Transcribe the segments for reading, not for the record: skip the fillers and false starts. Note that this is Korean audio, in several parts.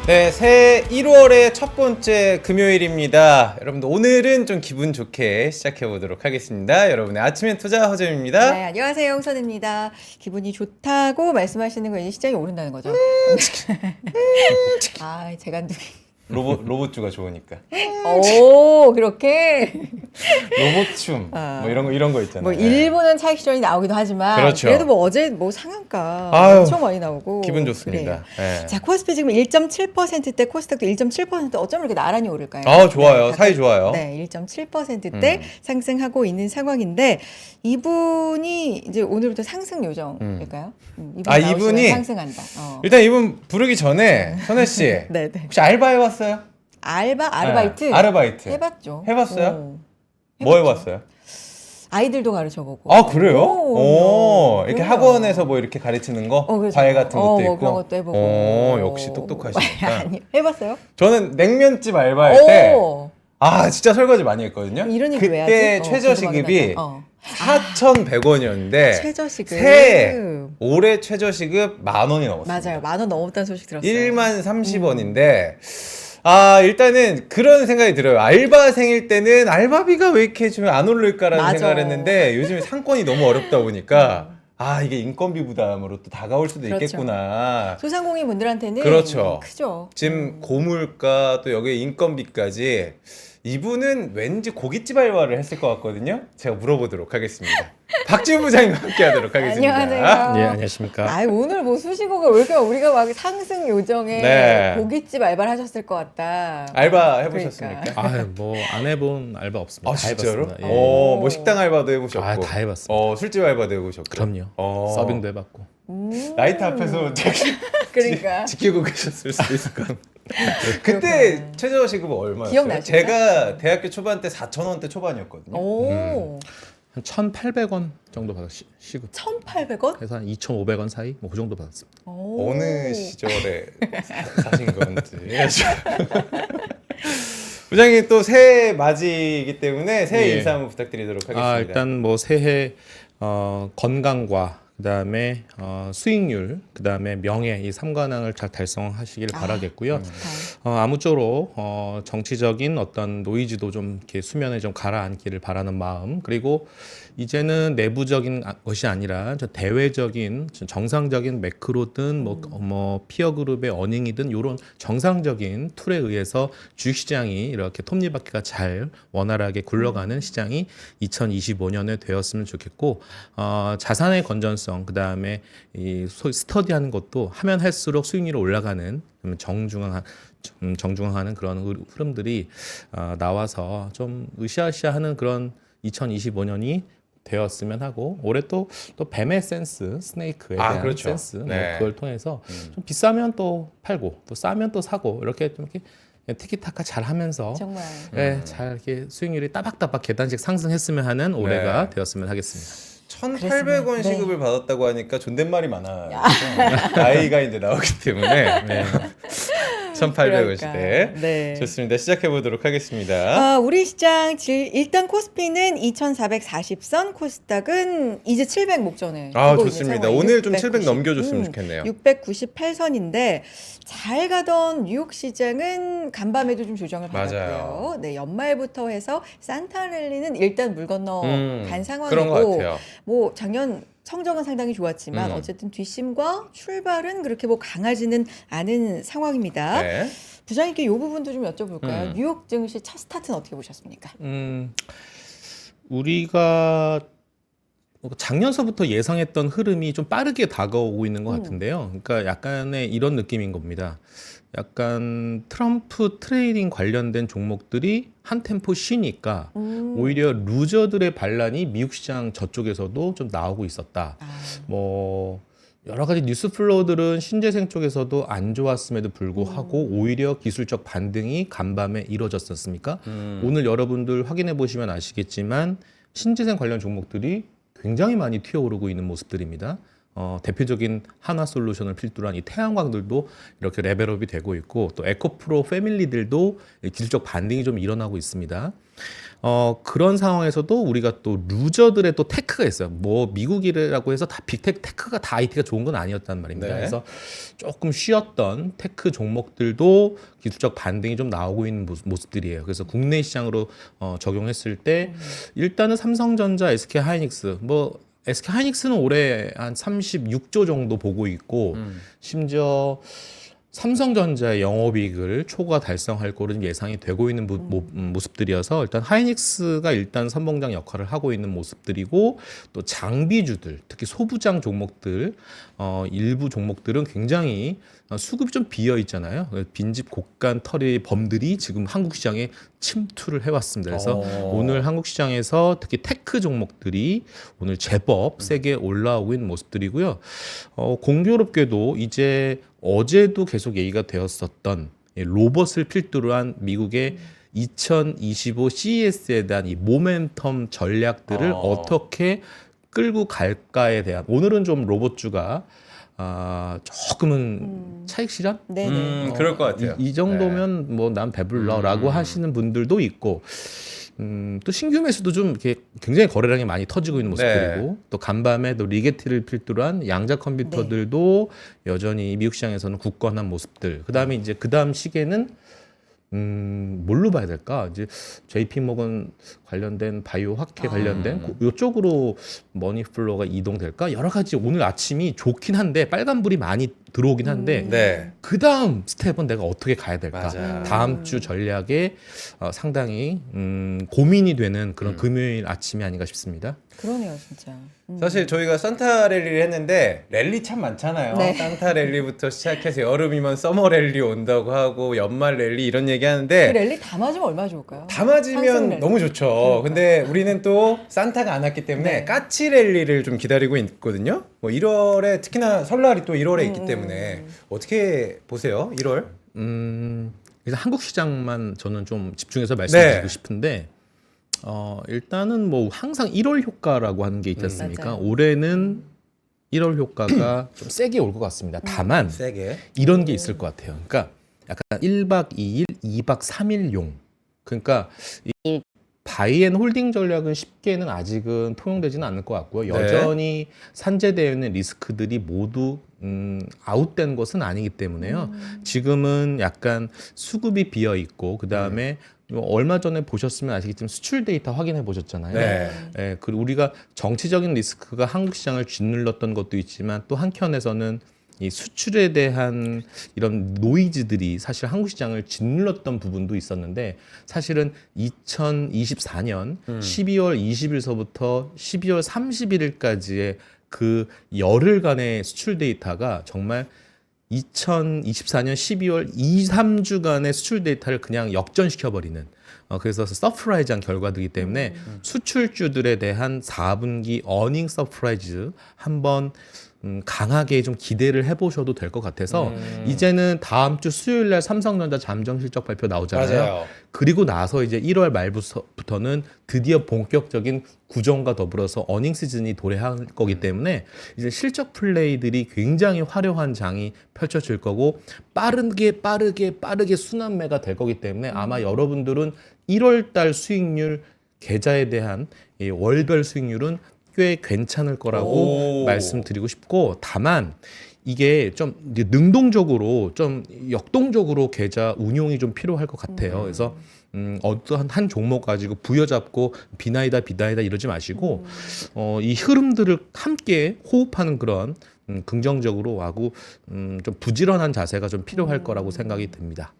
네, 새해 1월의 첫 번째 금요일입니다. 여러분들 오늘은 좀 기분 좋게 시작해 보도록 하겠습니다. 여러분의 아침엔 투자 허재입니다. 네, 안녕하세요. 홍선입니다. 기분이 좋다고 말씀하시는 거 이제 시장이 오른다는 거죠? 아, 재간둥이. 로봇주가 좋으니까. 오, 그렇게? 로봇춤 뭐 이런 거 있잖아요. 뭐 일부는 차익 실현이 나오기도 하지만 그렇죠. 그래도 뭐 어제 뭐 상한가 아유, 엄청 많이 나오고 기분 좋습니다. 네. 자, 코스피 지금 1.7%대, 코스닥도 1.7% 어쩜 이렇게 나란히 오를까요? 아, 좋아요. 네, 사이 좋아요. 네, 1.7%대 상승하고 있는 상황인데 이분이 이제 오늘부터 상승 요정일까요? 이분이 상승한다. 일단 이분 부르기 전에 선혜 씨 네, 네. 혹시 알바 해봤어요? 아르바이트? 네, 아르바이트 해봤죠. 해봤어요? 뭐 해봤어요? 아이들도 가르쳐보고. 아, 그래요? 오, 이렇게 그럼요. 학원에서 뭐 이렇게 가르치는 거? 그렇죠. 과외 같은 것도 뭐 있고? 그런 것도 해보고. 역시 똑똑하시니까. 아니, 해봤어요? 저는 냉면집 알바할 때, 오. 진짜 설거지 많이 했거든요. 이런 얘기 왜 그때 하지? 최저시급이 궁금하긴 4,100원이었는데, 최저시급. 새해 올해 최저시급 10,000원이 넘었어요. 맞아요. 10,000원 넘었다는 소식 들었어요. 10,030원인데, 일단은 그런 생각이 들어요. 알바생일 때는 알바비가 왜 이렇게 주면 안 오를까라는 맞아. 생각을 했는데, 요즘에 상권이 너무 어렵다 보니까, 이게 인건비 부담으로 또 다가올 수도 그렇죠. 있겠구나. 소상공인 분들한테는 그렇죠. 크죠. 지금 고물가 또 여기에 인건비까지 이분은 왠지 고깃집 알바를 했을 것 같거든요. 제가 물어보도록 하겠습니다. 박지훈 부장님과 함께하도록 하겠습니다. 안녕하세요. 예, 안녕하십니까. 오늘 뭐 수식어가 왜 이렇게 우리가 막 상승 요정에 네. 고깃집 알바를 하셨을 것 같다. 알바 해보셨습니까? 그러니까. 뭐 안 해본 알바 없습니다. 다 진짜로? 해봤습니다. 예. 뭐 식당 알바도 해보셨고, 다 해봤습니다. 술집 알바도 해보셨고. 그럼요. 서빙도 해봤고. 라이트 앞에서 그러니까. 지키고 계셨을 수도 있을 것 같아요. 그때 최저 시급은 얼마였어요? 기억나시나요? 제가 대학교 초반 때 4,000원대 초반이었거든요. 오. 한 1,800원 정도 받았 시급. 1,800원? 그래서 한 2,500원 사이 뭐 그 정도 받았습니다. 어느 시절에 사신 건지. 부장님 또 새해 맞이이기 때문에 새해 예. 인사 한번 부탁드리도록 하겠습니다. 일단 뭐 새해 건강과 그다음에 수익률, 그다음에 명예 이 3관왕을 잘 달성하시길 바라겠고요. 아무쪼록 정치적인 어떤 노이즈도 좀 이렇게 수면에 좀 가라앉기를 바라는 마음, 그리고 이제는 내부적인 것이 아니라 저 대외적인 정상적인 매크로든 뭐 피어 그룹의 어닝이든 이런 정상적인 툴에 의해서 주식시장이 이렇게 톱니바퀴가 잘 원활하게 굴러가는 시장이 2025년에 되었으면 좋겠고, 자산의 건전성, 그 다음에 이 스터디하는 것도 하면 할수록 수익률이 올라가는 정중앙하는 그런 흐름들이 나와서 좀 으쌰으쌰하는 그런 2025년이 되었으면 하고, 올해 또 뱀의 센스, 스네이크에 대한 그렇죠. 센스, 뭐 네. 그걸 통해서 좀 비싸면 또 팔고 또 싸면 또 사고 이렇게 좀 이렇게 티키타카 잘 하면서 정말. 잘 이렇게 수익률이 따박따박 계단식 상승했으면 하는 올해가 네. 되었으면 하겠습니다. 1,800원 네. 시급을 받았다고 하니까 존댓말이 많아요. 나이가 이제 나오기 때문에 1,800원 시대. 네. 좋습니다. 시작해 보도록 하겠습니다. 우리 시장 일단 코스피는 2,440선, 코스닥은 이제 700 목전에. 좋습니다. 오늘 좀 700 넘겨줬으면 좋겠네요. 698선인데 잘 가던 뉴욕 시장은 간밤에도 좀 조정을 받았고요. 맞아요. 네, 연말부터 해서 산타랠리는 일단 물 건너 간 상황이고, 그런 것 같아요. 뭐 작년 성적은 상당히 좋았지만 어쨌든 뒷심과 출발은 그렇게 뭐 강하지는 않은 상황입니다. 네. 부장님께 이 부분도 좀 여쭤볼까요? 뉴욕 증시 첫 스타트는 어떻게 보셨습니까? 우리가 작년서부터 예상했던 흐름이 좀 빠르게 다가오고 있는 것 같은데요. 그러니까 약간의 이런 느낌인 겁니다. 약간 트럼프 트레이딩 관련된 종목들이 한 템포 쉬니까 오히려 루저들의 반란이 미국 시장 저쪽에서도 좀 나오고 있었다. 뭐 여러 가지 뉴스 플로우들은 신재생 쪽에서도 안 좋았음에도 불구하고 오히려 기술적 반등이 간밤에 이루어졌었습니까? 오늘 여러분들 확인해 보시면 아시겠지만 신재생 관련 종목들이 굉장히 많이 튀어오르고 있는 모습들입니다. 대표적인 한화솔루션을 필두로 한 이 태양광들도 이렇게 레벨업이 되고 있고 또 에코프로 패밀리들도 기술적 반등이 좀 일어나고 있습니다. 그런 상황에서도 우리가 또 루저들의 또 테크가 있어요. 뭐 미국이라고 해서 다 테크가 다 IT가 좋은 건 아니었단 말입니다. 네. 그래서 조금 쉬었던 테크 종목들도 기술적 반등이 좀 나오고 있는 모습들이에요. 그래서 국내 시장으로 적용했을 때 일단은 삼성전자, SK하이닉스 뭐 SK하이닉스는 올해 한 36조 정도 보고 있고 심지어 삼성전자의 영업이익을 초과 달성할 거로 예상이 되고 있는 모습들이어서 일단 하이닉스가 일단 선봉장 역할을 하고 있는 모습들이고 또 장비주들 특히 소부장 종목들 일부 종목들은 굉장히 수급이 좀 비어 있잖아요. 빈집 곡간 털의 범들이 지금 한국 시장에 침투를 해왔습니다. 그래서 오늘 한국 시장에서 특히 테크 종목들이 오늘 제법 세게 올라오고 있는 모습들이고요. 공교롭게도 이제 어제도 계속 얘기가 되었었던 로봇을 필두로 한 미국의 2025 CES에 대한 이 모멘텀 전략들을 어떻게 끌고 갈까에 대한 오늘은 좀 로봇주가 조금은 차익 실현? 네네. 그럴 것 같아요. 이 정도면 뭐 난 배불러라고 하시는 분들도 있고 또 신규 매수도 좀 이렇게 굉장히 거래량이 많이 터지고 있는 모습들이고 또 간밤에 또 리게티를 필두로 한 양자 컴퓨터들도 여전히 미국 시장에서는 굳건한 모습들. 그다음에 이제 그다음 시기에는 뭘로 봐야 될까? 이제 JP 모건 관련된 바이오 학회 관련된 이쪽으로 머니플로가 이동될까? 여러 가지 오늘 아침이 좋긴 한데 빨간불이 많이 들어오긴 한데 네. 그 다음 스텝은 내가 어떻게 가야 될까? 맞아요. 다음 주 전략에 상당히 고민이 되는 그런 금요일 아침이 아닌가 싶습니다. 그러네요, 진짜. 사실 저희가 산타 랠리를 했는데 랠리 참 많잖아요. 네. 산타 랠리부터 시작해서 여름이면 서머 랠리 온다고 하고 연말 랠리 이런 얘기 그 하는데 랠리 다 맞으면 얼마나 좋을까요? 다 상승 맞으면 랠리. 너무 좋죠. 근데 우리는 또 산타가 안 왔기 때문에 네. 까치 랠리를 좀 기다리고 있거든요. 뭐 1월에 특히나 설날이 또 1월에 있기 때문에 어떻게 보세요? 1월? 그래서 한국 시장만 저는 좀 집중해서 말씀드리고 네. 싶은데 일단은 뭐 항상 1월 효과라고 하는 게 있지 않습니까? 맞아요. 올해는 1월 효과가 좀 세게 올 것 같습니다. 다만 세게. 이런 게 있을 것 같아요. 그러니까 약간 1박 2일, 2박 3일용. 그러니까 이 바이앤홀딩 전략은 쉽게는 아직은 통용되지는 않을 것 같고요. 여전히 산재되어 있는 리스크들이 모두 아웃된 것은 아니기 때문에요. 지금은 약간 수급이 비어 있고 그 다음에 얼마 전에 보셨으면 아시겠지만 수출 데이터 확인해 보셨잖아요. 네. 예, 그리고 우리가 정치적인 리스크가 한국 시장을 짓눌렀던 것도 있지만 또 한켠에서는 이 수출에 대한 이런 노이즈들이 사실 한국 시장을 짓눌렀던 부분도 있었는데 사실은 2024년 12월 20일서부터 12월 31일까지의 그 열흘간의 수출 데이터가 정말 2024년 12월 2, 3주간의 수출 데이터를 그냥 역전시켜버리는 그래서 서프라이즈한 결과들이기 때문에 수출주들에 대한 4분기 어닝 서프라이즈 한번 강하게 좀 기대를 해보셔도 될 것 같아서 이제는 다음 주 수요일 날 삼성전자 잠정 실적 발표 나오잖아요. 맞아요. 그리고 나서 이제 1월 말부터는 드디어 본격적인 구정과 더불어서 어닝 시즌이 도래할 거기 때문에 이제 실적 플레이들이 굉장히 화려한 장이 펼쳐질 거고 빠르게 순환매가 될 거기 때문에 아마 여러분들은 1월 달 수익률 계좌에 대한 이 월별 수익률은 꽤 괜찮을 거라고 말씀드리고 싶고 다만 이게 좀 능동적으로 좀 역동적으로 계좌 운용이 좀 필요할 것 같아요. 그래서 어떠한 한 종목 가지고 부여잡고 비나이다 이러지 마시고 이 흐름들을 함께 호흡하는 그런 긍정적으로 하고 좀 부지런한 자세가 좀 필요할 거라고 생각이 듭니다.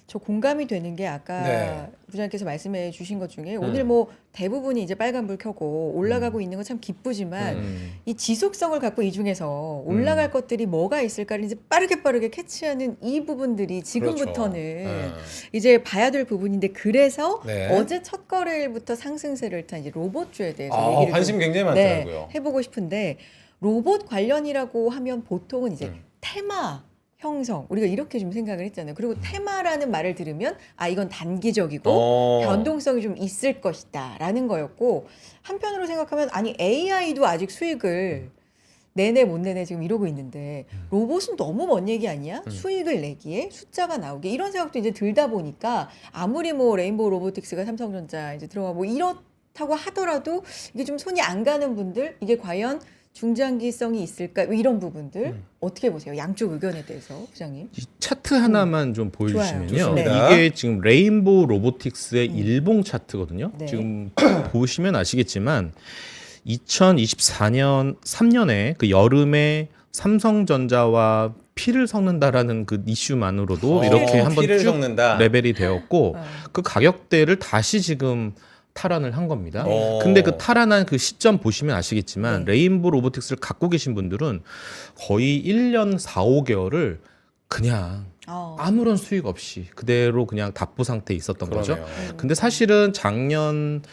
저 공감이 되는 게 아까 네. 부장님께서 말씀해 주신 것 중에 오늘 뭐 대부분이 이제 빨간불 켜고 올라가고 있는 건 참 기쁘지만 이 지속성을 갖고 이 중에서 올라갈 것들이 뭐가 있을까를 이제 빠르게 캐치하는 이 부분들이 지금부터는 그렇죠. 이제 봐야 될 부분인데 그래서 네. 어제 첫 거래일부터 상승세를 탄 이제 로봇주에 대해서 얘기를 관심 굉장히 많더라고요. 해보고 싶은데 로봇 관련이라고 하면 보통은 이제 테마 형성 우리가 이렇게 좀 생각을 했잖아요. 그리고 테마라는 말을 들으면 이건 단기적이고 변동성이 좀 있을 것이다라는 거였고 한편으로 생각하면 아니 AI도 아직 수익을 내내 못 내내 지금 이러고 있는데 로봇은 너무 먼 얘기 아니야? 수익을 내기에 숫자가 나오게 이런 생각도 이제 들다 보니까 아무리 뭐 레인보우 로보틱스가 삼성전자 이제 들어가 뭐 이렇다고 하더라도 이게 좀 손이 안 가는 분들 이게 과연 중장기성이 있을까 뭐 이런 부분들 어떻게 보세요? 양쪽 의견에 대해서 부장님. 이 차트 하나만 좀 보여주시면요. 좋습니다. 이게 지금 레인보우 로보틱스의 일봉 차트거든요. 네. 지금 보시면 아시겠지만 2024년 3년에 그 여름에 삼성전자와 피를 섞는다라는 그 이슈만으로도 이렇게 한번 피를 쭉 섞는다. 레벨이 되었고 어. 그 가격대를 다시 지금 탈환을 한 겁니다. 오. 근데 그 탈환한 그 시점 보시면 아시겠지만 네. 레인보우 로보틱스를 갖고 계신 분들은 거의 1년 4, 5개월을 그냥 아무런 수익 없이 그대로 그냥 답보 상태에 있었던 거죠. 그러네요. 근데 사실은 작년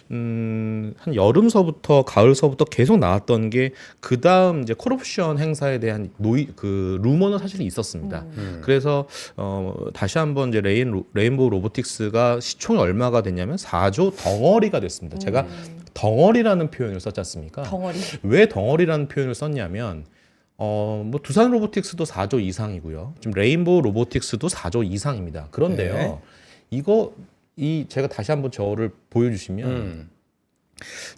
한 여름서부터 가을서부터 계속 나왔던 게 그 다음 이제 콜옵션 행사에 대한 그 루머는 사실 있었습니다. 그래서 다시 한번 이제 레인보우 로보틱스가 시총이 얼마가 됐냐면 4조 덩어리가 됐습니다. 제가 덩어리라는 표현을 썼지 않습니까? 덩어리. 왜 덩어리라는 표현을 썼냐면 뭐 두산 로보틱스도 4조 이상이고요. 지금 레인보우 로보틱스도 4조 이상입니다. 그런데요. 네. 제가 다시 한번 저를 보여주시면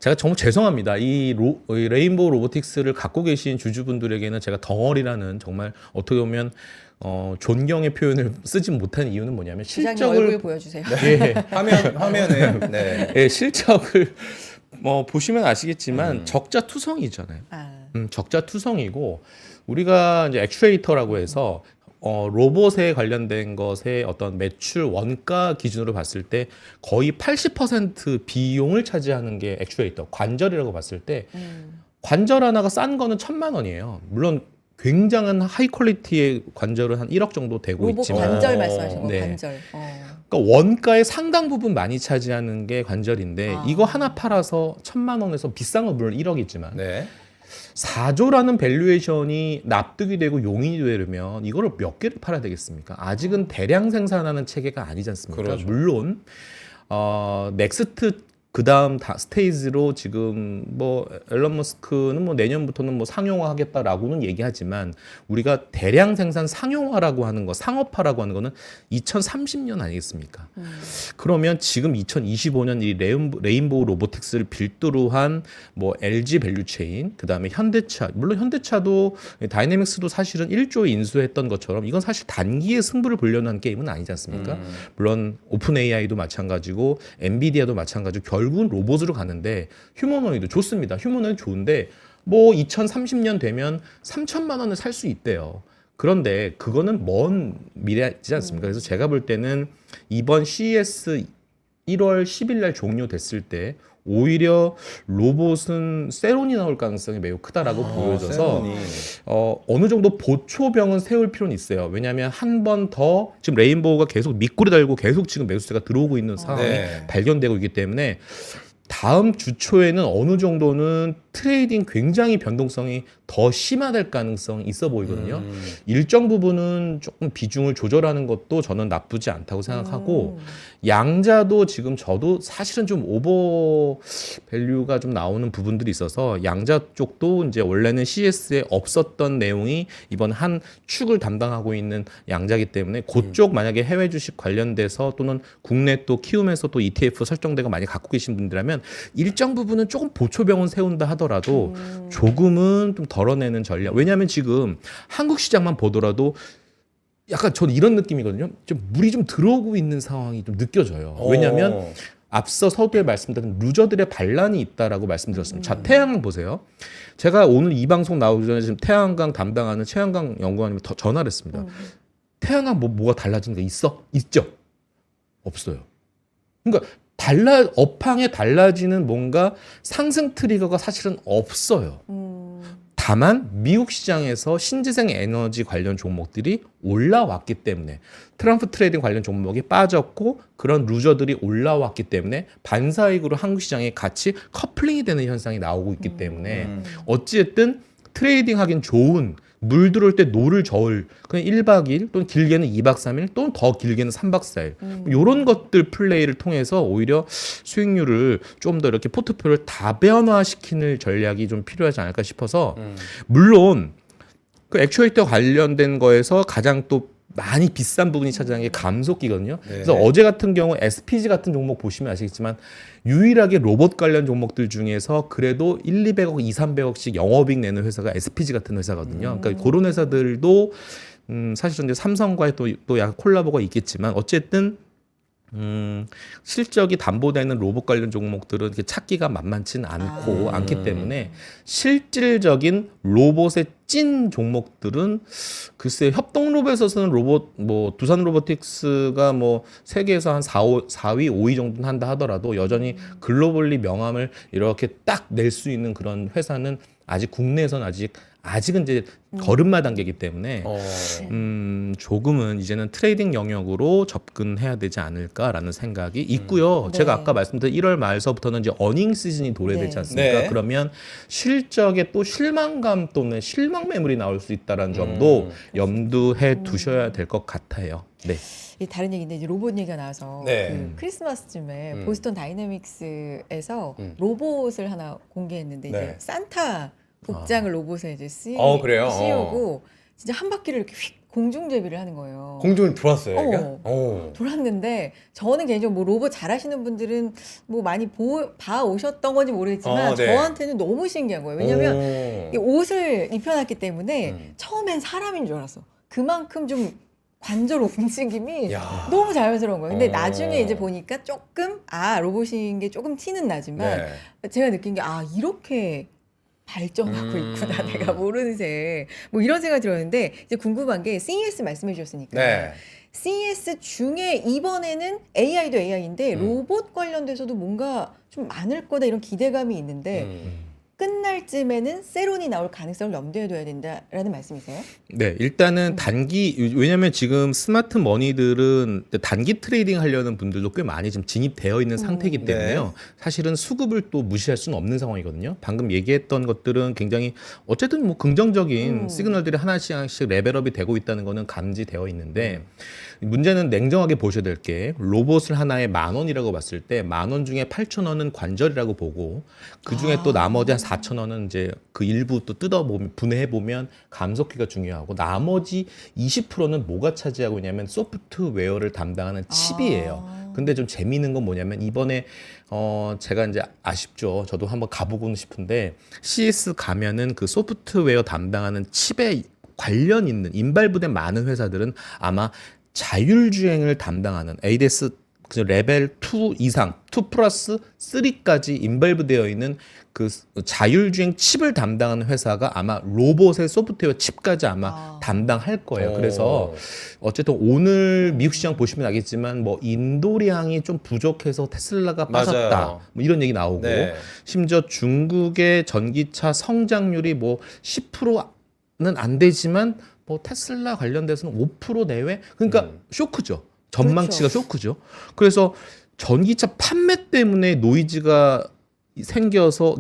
제가 정말 죄송합니다. 이 레인보우 로보틱스를 갖고 계신 주주분들에게는 제가 덩어리라는 정말 어떻게 보면 존경의 표현을 쓰지 못한 이유는 뭐냐면 부장님 얼굴 실적을 보여주세요. 예, 화면에 네. 예, 실적을 보시면 아시겠지만 적자 투성이잖아요. 아. 적자 투성이고 우리가 이제 액추에이터라고 해서 로봇에 관련된 것의 어떤 매출 원가 기준으로 봤을 때 거의 80% 비용을 차지하는 게 액추에이터 관절이라고 봤을 때 관절 하나가 싼 거는 1,000만 원이에요. 물론 굉장한 하이 퀄리티의 관절은 한 1억 정도 되고 로봇 있지만 관절 말씀하신 거 네. 관절. 그러니까 원가의 상당 부분 많이 차지하는 게 관절인데 아. 이거 하나 팔아서 1,000만 원에서 비싼 건 물론 1억이지만 네. 4조라는 밸류에이션이 납득이 되고 용인이 되려면 이거를 몇 개를 팔아야 되겠습니까? 아직은 대량 생산하는 체계가 아니지 않습니까? 그렇죠. 물론 넥스트 그 다음 스테이지로 지금 뭐 앨런 머스크는 뭐 내년부터는 뭐 상용화하겠다라고는 얘기하지만 우리가 대량 생산 상용화라고 하는 거, 상업화라고 하는 거는 2030년 아니겠습니까? 그러면 지금 2025년 이 레인보우 로보틱스를 필두로 한 뭐 LG 밸류체인, 그 다음에 현대차, 물론 현대차도 다이내믹스도 사실은 1조 인수했던 것처럼 이건 사실 단기에 승부를 보려는 한 게임은 아니지 않습니까? 물론 오픈 AI도 마찬가지고 엔비디아도 마찬가지고 결국은 로봇으로 가는데 휴머노이드 좋습니다. 휴머노이드 좋은데 뭐 2030년 되면 3천만 원을 살 수 있대요. 그런데 그거는 먼 미래이지 않습니까? 그래서 제가 볼 때는 이번 CES 1월 10일 날 종료됐을 때 오히려 로봇은 세론이 나올 가능성이 매우 크다라고 보여져서 세론이. 어느 정도 보초병은 세울 필요는 있어요. 왜냐하면 한 번 더 지금 레인보우가 계속 밑꼬리 달고 계속 지금 매수세가 들어오고 있는 상황이 네. 발견되고 있기 때문에 다음 주 초에는 어느 정도는 트레이딩 굉장히 변동성이 더 심화될 가능성이 있어 보이거든요. 일정 부분은 조금 비중을 조절하는 것도 저는 나쁘지 않다고 생각하고 양자도 지금 저도 사실은 좀 오버 밸류가 좀 나오는 부분들이 있어서 양자 쪽도 이제 원래는 CS에 없었던 내용이 이번 한 축을 담당하고 있는 양자기 때문에 그쪽 만약에 해외 주식 관련돼서 또는 국내 또 키우면서 또 ETF 설정되고 많이 갖고 계신 분들이라면 일정 부분은 조금 보초병은 세운다 하더라도 조금은 좀 덜어내는 전략. 왜냐하면 지금 한국 시장만 보더라도 약간 저는 이런 느낌이거든요. 좀 물이 좀 들어오고 있는 상황이 좀 느껴져요. 왜냐하면 앞서 서두에 말씀드린 루저들의 반란이 있다라고 말씀드렸습니다. 자, 태양광 보세요. 제가 오늘 이 방송 나오기 전에 지금 태양광 담당하는 최양광 연구원님이 전화를 했습니다. 태양광 뭐가 달라진 게 있어? 있죠? 없어요. 그러니까 업황에 달라지는 뭔가 상승 트리거가 사실은 없어요. 다만 미국 시장에서 신재생 에너지 관련 종목들이 올라왔기 때문에 트럼프 트레이딩 관련 종목이 빠졌고 그런 루저들이 올라왔기 때문에 반사익으로 한국 시장에 같이 커플링이 되는 현상이 나오고 있기 때문에 어찌됐든 트레이딩 하긴 좋은 물 들어올 때 노를 저을 그냥 1박 2일 또는 길게는 2박 3일 또는 더 길게는 3박 4일 이런 것들 플레이를 통해서 오히려 수익률을 좀 더 이렇게 포트폴리오를 다변화시키는 전략이 좀 필요하지 않을까 싶어서 물론 그 액추에이터 관련된 거에서 가장 또 많이 비싼 부분이 차지하는 게 감속기거든요. 네. 그래서 어제 같은 경우 SPG 같은 종목 보시면 아시겠지만 유일하게 로봇 관련 종목들 중에서 그래도 1, 200억, 2, 300억씩 영업이익 내는 회사가 SPG 같은 회사거든요. 그러니까 그런 회사들도 사실 이제 삼성과의 또 약간 콜라보가 있겠지만 어쨌든 실적이 담보되는 로봇 관련 종목들은 이렇게 찾기가 만만치는 않기 때문에 실질적인 로봇의 찐 종목들은 글쎄 협동 로봇에서는 로봇 뭐 두산 로보틱스가 뭐 세계에서 한 4위, 5위 정도는 한다 하더라도 여전히 글로벌리 명함을 이렇게 딱 낼 수 있는 그런 회사는 아직 국내에서는 아직은 이제 걸음마 단계이기 때문에 조금은 이제는 트레이딩 영역으로 접근해야 되지 않을까라는 생각이 있고요. 네. 제가 아까 말씀드린 1월 말서부터는 이제 어닝 시즌이 도래되지 네. 않습니까? 네. 그러면 실적에 또 실망감 또는 실망 매물이 나올 수 있다는 점도 염두해 두셔야 될 것 같아요. 네. 이 다른 얘기인데 이제 로봇 얘기가 나와서 네. 그 크리스마스쯤에 보스턴 다이내믹스에서 음. 로봇을 하나 공개했는데 네. 이제 산타 복장을 로봇에 이제 그래요? 씌우고 진짜 한 바퀴를 이렇게 휙 공중제비를 하는 거예요. 공중을 들어왔어요, 어. 이게? 돌았는데 저는 개인적으로 뭐 로봇 잘하시는 분들은 뭐 많이 봐 오셨던 건지 모르겠지만 네. 저한테는 너무 신기한 거예요. 왜냐하면 이 옷을 입혀놨기 때문에 처음엔 사람인 줄 알았어. 그만큼 좀 관절 움직임이 야. 너무 자연스러운 거예요. 근데 어. 나중에 이제 보니까 조금 로봇인 게 조금 티는 나지만 제가 느낀 게 이렇게 발전하고 있구나. 내가 모르는 새. 뭐 이런 생각이 들었는데 이제 궁금한 게 CES 말씀해 주셨으니까 네. CES 중에 이번에는 AI도 AI인데 로봇 관련돼서도 뭔가 좀 많을 거다 이런 기대감이 있는데 끝날 쯤에는 세론이 나올 가능성을 염두에 둬야 된다라는 말씀이세요? 네, 일단은 왜냐면 지금 스마트 머니들은 단기 트레이딩 하려는 분들도 꽤 많이 지금 진입되어 있는 상태이기 때문에요. 네. 사실은 수급을 또 무시할 수는 없는 상황이거든요. 방금 얘기했던 것들은 굉장히 어쨌든 뭐 긍정적인 시그널들이 하나씩 레벨업이 되고 있다는 거는 감지되어 있는데 문제는 냉정하게 보셔야 될 게 로봇을 하나에 10,000원이라고 봤을 때 10,000원 중에 8,000원은 관절이라고 보고 그 중에 또 나머지 한 4,000원은 이제 그 일부 또 뜯어보면 분해해 보면 감속기가 중요하고 나머지 20%는 뭐가 차지하고 있냐면 소프트웨어를 담당하는 칩이에요. 근데 좀 재미있는 건 뭐냐면 이번에 제가 이제 아쉽죠. 저도 한번 가보고는 싶은데 CES 가면은 그 소프트웨어 담당하는 칩에 관련 있는 인발부된 많은 회사들은 아마 자율주행을 담당하는 ADAS 레벨 2 이상, 2 플러스 3까지 인발브되어 있는 그 자율주행 칩을 담당하는 회사가 아마 로봇의 소프트웨어 칩까지 아마 담당할 거예요. 그래서 어쨌든 오늘 미국 시장 보시면 알겠지만 뭐 인도량이 좀 부족해서 테슬라가 빠졌다. 맞아요. 뭐 이런 얘기 나오고 네. 심지어 중국의 전기차 성장률이 뭐 10%는 안 되지만 뭐 테슬라 관련돼서는 5% 내외? 그러니까 쇼크죠. 전망치가 그렇죠. 쇼크죠. 그래서 전기차 판매 때문에 노이즈가 생겨서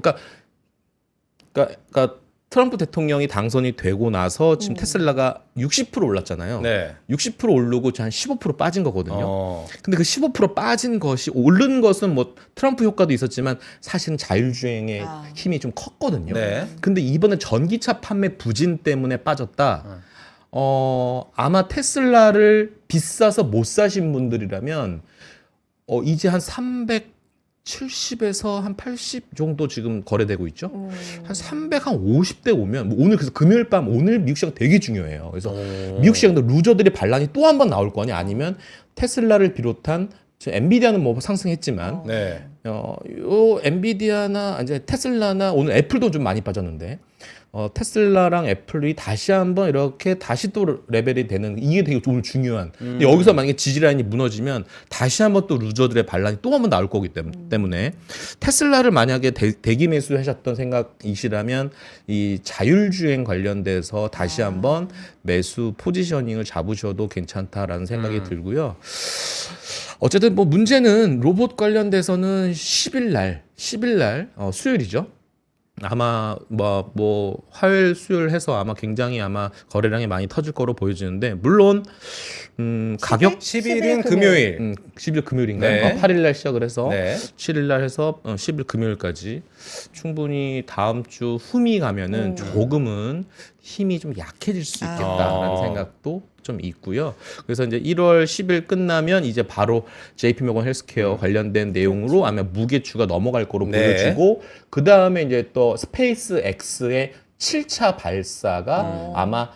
그러니까 트럼프 대통령이 당선이 되고 나서 지금 테슬라가 60% 올랐잖아요. 네. 60% 오르고 한 15% 빠진 거거든요. 근데 그 15% 빠진 것이 오른 것은 뭐 트럼프 효과도 있었지만 사실은 자율주행의 힘이 좀 컸거든요. 네. 근데 이번에 전기차 판매 부진 때문에 빠졌다. 아마 테슬라를 비싸서 못 사신 분들이라면 이제 한 370에서 한 80 정도 지금 거래되고 있죠. 한 300, 한 50대 오면 뭐 오늘 그래서 금요일 밤 오늘 미국 시장 되게 중요해요. 그래서 미국 시장도 루저들의 반란이 또 한 번 나올 거냐 아니면 테슬라를 비롯한 엔비디아는 뭐 상승했지만 네. 요 엔비디아나 이제 테슬라나 오늘 애플도 좀 많이 빠졌는데 테슬라랑 애플이 다시 한번 이렇게 다시 또 레벨이 되는 이게 되게 오늘 중요한. 근데 여기서 만약에 지지라인이 무너지면 다시 한번 또 루저들의 반란이 또 한번 나올 거기 때문에 테슬라를 만약에 대기 매수하셨던 생각이시라면 이 자율주행 관련돼서 다시 한번 매수 포지셔닝을 잡으셔도 괜찮다라는 생각이 들고요. 어쨌든 뭐 문제는 로봇 관련돼서는 10일 날 수요일이죠. 아마 뭐 화요일 수요일 해서 아마 굉장히 아마 거래량이 많이 터질 거로 보여지는데 물론 가격 10일은 금요일. 10일 금요일인가요? 네. 8일 날 시작을 해서 네. 7일 날 해서 10일 금요일까지 충분히 다음 주 흠이 가면은 조금은 힘이 좀 약해질 수 있겠다라는 아. 생각도 좀 있고요. 그래서 이제 1월 10일 끝나면 이제 바로 JP모건 헬스케어 관련된 내용으로 아마 무게추가 넘어갈 거로 네. 보여지고 그 다음에 이제 또 스페이스 X의 7차 발사가 아마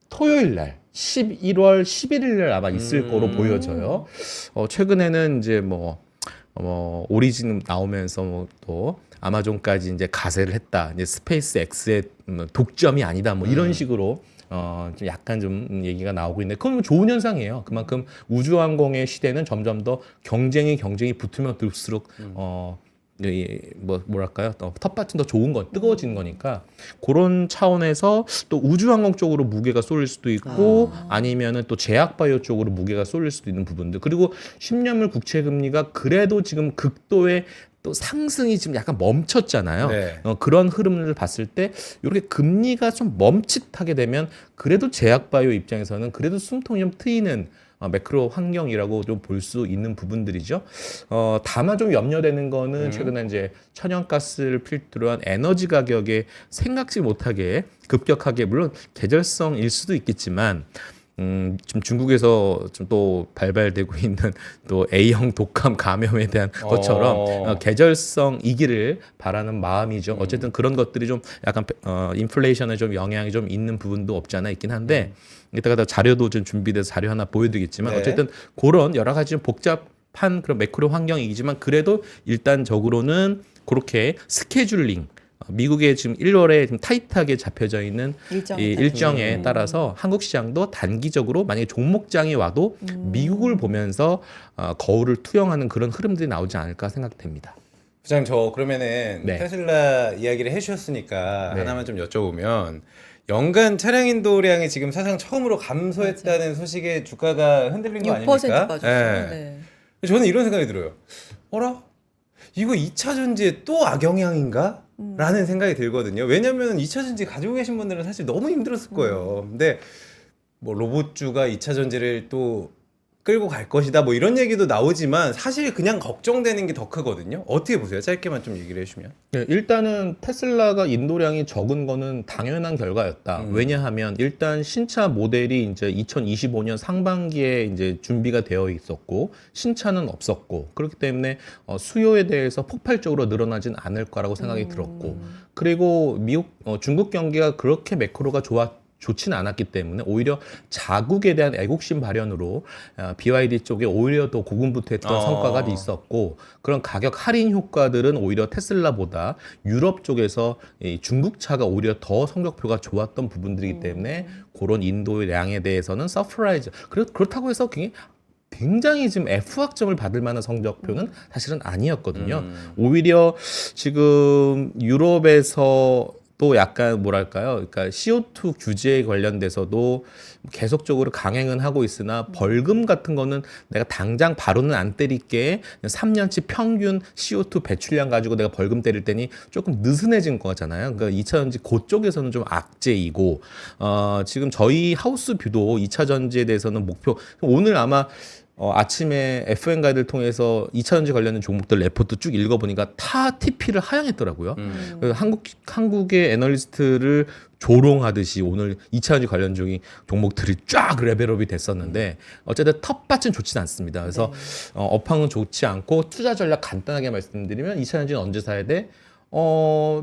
토요일 날 11월 11일 날 아마 있을 거로 보여져요. 최근에는 이제 오리진 나오면서 또 아마존까지 이제 가세를 했다. 이제 스페이스 X의 독점이 아니다. 뭐 이런 식으로 좀 약간 좀 얘기가 나오고 있는데 그건 좋은 현상이에요. 그만큼 우주항공의 시대는 점점 더 경쟁이 붙으면 붙을수록 뭐랄까요? 텃밭은 더 좋은 건 뜨거워지는 거니까 그런 차원에서 또 우주항공 쪽으로 무게가 쏠릴 수도 있고 아니면은 또 제약바이오 쪽으로 무게가 쏠릴 수도 있는 부분들 그리고 10년물 국채 금리가 그래도 지금 극도의 또 상승이 지금 약간 멈췄잖아요. 네. 그런 흐름을 봤을 때 이렇게 금리가 좀 멈칫하게 되면 그래도 제약바이오 입장에서는 그래도 숨통이 좀 트이는 매크로 환경이라고 좀 볼 수 있는 부분들이죠. 다만 좀 염려되는 거는 최근에 이제 천연가스를 필두로 한 에너지 가격에 생각지 못하게 급격하게 물론 계절성일 수도 있겠지만 지금 중국에서 좀 또 발발되고 있는 또 A형 독감 감염에 대한 것처럼 계절성이기를 바라는 마음이죠. 어쨌든 그런 것들이 좀 약간 인플레이션에 좀 영향이 좀 있는 부분도 없지 않아 있긴 한데 이따가 자료도 좀 준비돼서 자료 하나 보여드리겠지만 네. 어쨌든 그런 여러 가지 좀 복잡한 그런 매크로 환경이지만 그래도 일단적으로는 그렇게 스케줄링 미국에 지금 1월에 좀 타이트하게 잡혀져 있는 이 일정에 따라서 한국 시장도 단기적으로 만약에 종목장이 와도 미국을 보면서 거울을 투영하는 그런 흐름들이 나오지 않을까 생각됩니다. 부장님 저 그러면은 네. 테슬라 이야기를 해주셨으니까 네. 하나만 좀 여쭤보면 연간 차량 인도량이 지금 사상 처음으로 감소했다는 소식에 주가가 흔들린 거 6% 아닙니까? 빠졌어요. 네. 네. 저는 이런 생각이 들어요. 어라? 이거 2차 전지에 또 악영향인가? 라는 생각이 들거든요. 왜냐면 2차 전지 가지고 계신 분들은 사실 너무 힘들었을 거예요. 근데 뭐 로봇주가 2차 전지를 또 끌고 갈 것이다 뭐 이런 얘기도 나오지만 사실 그냥 걱정되는 게 더 크거든요. 어떻게 보세요? 짧게만 좀 얘기를 해주면. 네, 일단은 테슬라가 인도량이 적은 거는 당연한 결과였다. 왜냐하면 일단 신차 모델이 이제 2025년 상반기에 이제 준비가 되어 있었고 신차는 없었고 그렇기 때문에 수요에 대해서 폭발적으로 늘어나진 않을 거라고 생각이 들었고 그리고 중국 경기가 그렇게 매크로가 좋지는 않았기 때문에 오히려 자국에 대한 애국심 발현으로 BYD 쪽에 오히려 더 고군분투했던 성과가 있었고 그런 가격 할인 효과들은 오히려 테슬라보다 유럽 쪽에서 이 중국차가 오히려 더 성적표가 좋았던 부분들이기 때문에 그런 인도량에 대해서는 서프라이즈 그렇다고 해서 굉장히 지금 F학점을 받을 만한 성적표는 사실은 아니었거든요. 오히려 지금 유럽에서 또 약간 뭐랄까요? 그러니까 CO2 규제에 관련돼서도 계속적으로 강행은 하고 있으나 벌금 같은 거는 내가 당장 바로는 안 때릴게 3년치 평균 CO2 배출량 가지고 내가 벌금 때릴 때니 조금 느슨해진 거잖아요. 그러니까 2차 전지 그쪽에서는 좀 악재이고 지금 저희 하우스뷰도 2차 전지에 대해서는 목표 오늘 아마 아침에 FN 가이드를 통해서 2차 전지 관련된 종목들 레포트 쭉 읽어보니까 타 TP를 하향했더라고요. 그래서 한국의 애널리스트를 조롱하듯이 오늘 2차 전지 관련 종목들이 쫙 레벨업이 됐었는데 어쨌든 텃밭은 좋진 않습니다. 그래서 업황은 좋지 않고 투자 전략 간단하게 말씀드리면 2차 전지는 언제 사야 돼? 올해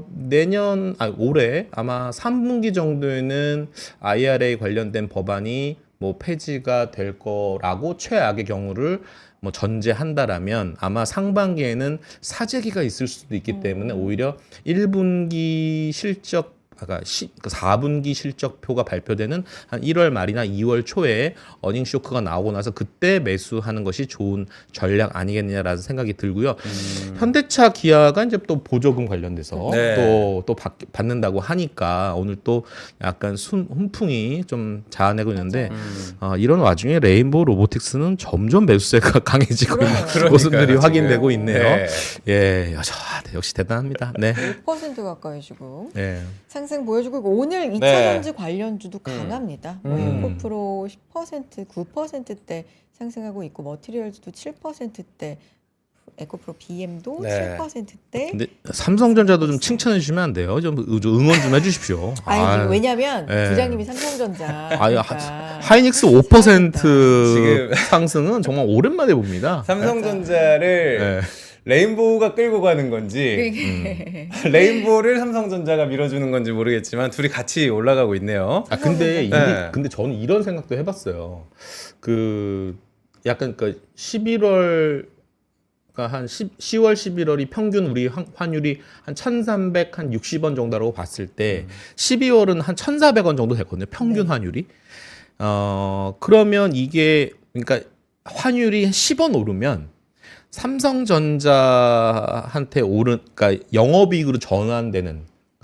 아마 3분기 정도에는 IRA 관련된 법안이 뭐 폐지가 될 거라고 최악의 경우를 뭐 전제한다라면 아마 상반기에는 사재기가 있을 수도 있기 때문에 오히려 1분기 실적 아까 4분기 실적표가 발표되는 한 1월 말이나 2월 초에 어닝 쇼크가 나오고 나서 그때 매수하는 것이 좋은 전략 아니겠느냐라는 생각이 들고요. 현대차, 기아가 이제 또 보조금 관련돼서 네. 또 받는다고 하니까 오늘 또 약간 훈풍이 좀 자아내고 있는데 이런 와중에 레인보우 로보틱스는 점점 매수세가 강해지고 있는 그러니까요, 모습들이 지금. 확인되고 있네요. 네. 예, 역시 대단합니다. 네. 1% 가까이 지금 네. 상승 보여주고 있고 오늘 네. 2차전지 관련주도 강합니다. 뭐 음. 에코프로 10%, 9%대 상승하고 있고 머티리얼즈도 7%대, 에코프로 BM도 네. 7%대. 근데 삼성전자도 좀 칭찬해 주시면 안 돼요? 좀 응원 좀 해주십시오. 아니 왜냐면 예. 부장님이 삼성전자. 아니, 그러니까 하이닉스 사야 5% 지금 상승은 정말 오랜만에 봅니다. 삼성전자를 네. 레인보우가 끌고 가는 건지 레인보우를 삼성전자가 밀어주는 건지 모르겠지만 둘이 같이 올라가고 있네요. 근데 네. 근데 저는 이런 생각도 해봤어요. 그 약간 그 11월 그러니까 한 10월 11월이 평균 우리 환율이 한 1,360원 정도라고 봤을 때 12월은 한 1,400원 정도 됐거든요. 평균 네. 환율이. 그러면 이게 그러니까 환율이 10원 오르면 삼성전자한테 그러니까 영업이익으로 전환되는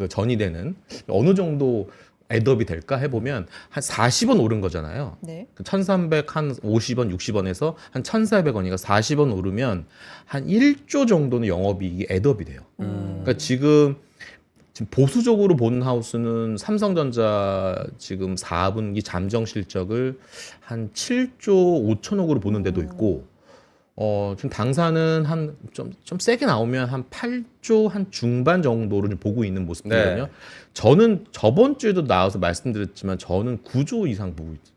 전이 되는 어느 정도 애드업이 될까 해보면 한 40원 오른 거잖아요. 네. 1,300 한 50원, 60원에서 한 1,400원이니까 40원 오르면 한 1조 정도는 영업이익이 애드업이 돼요. 그러니까 지금 보수적으로 본 하우스는 삼성전자 지금 4분기 잠정 실적을 한 7조 5천억으로 보는 데도 있고 지금 당사는 한 좀 세게 나오면 한 8조 한 중반 정도를 좀 보고 있는 모습이거든요. 네. 저는 저번 주에도 나와서 말씀드렸지만 저는 9조 이상 보고 있죠.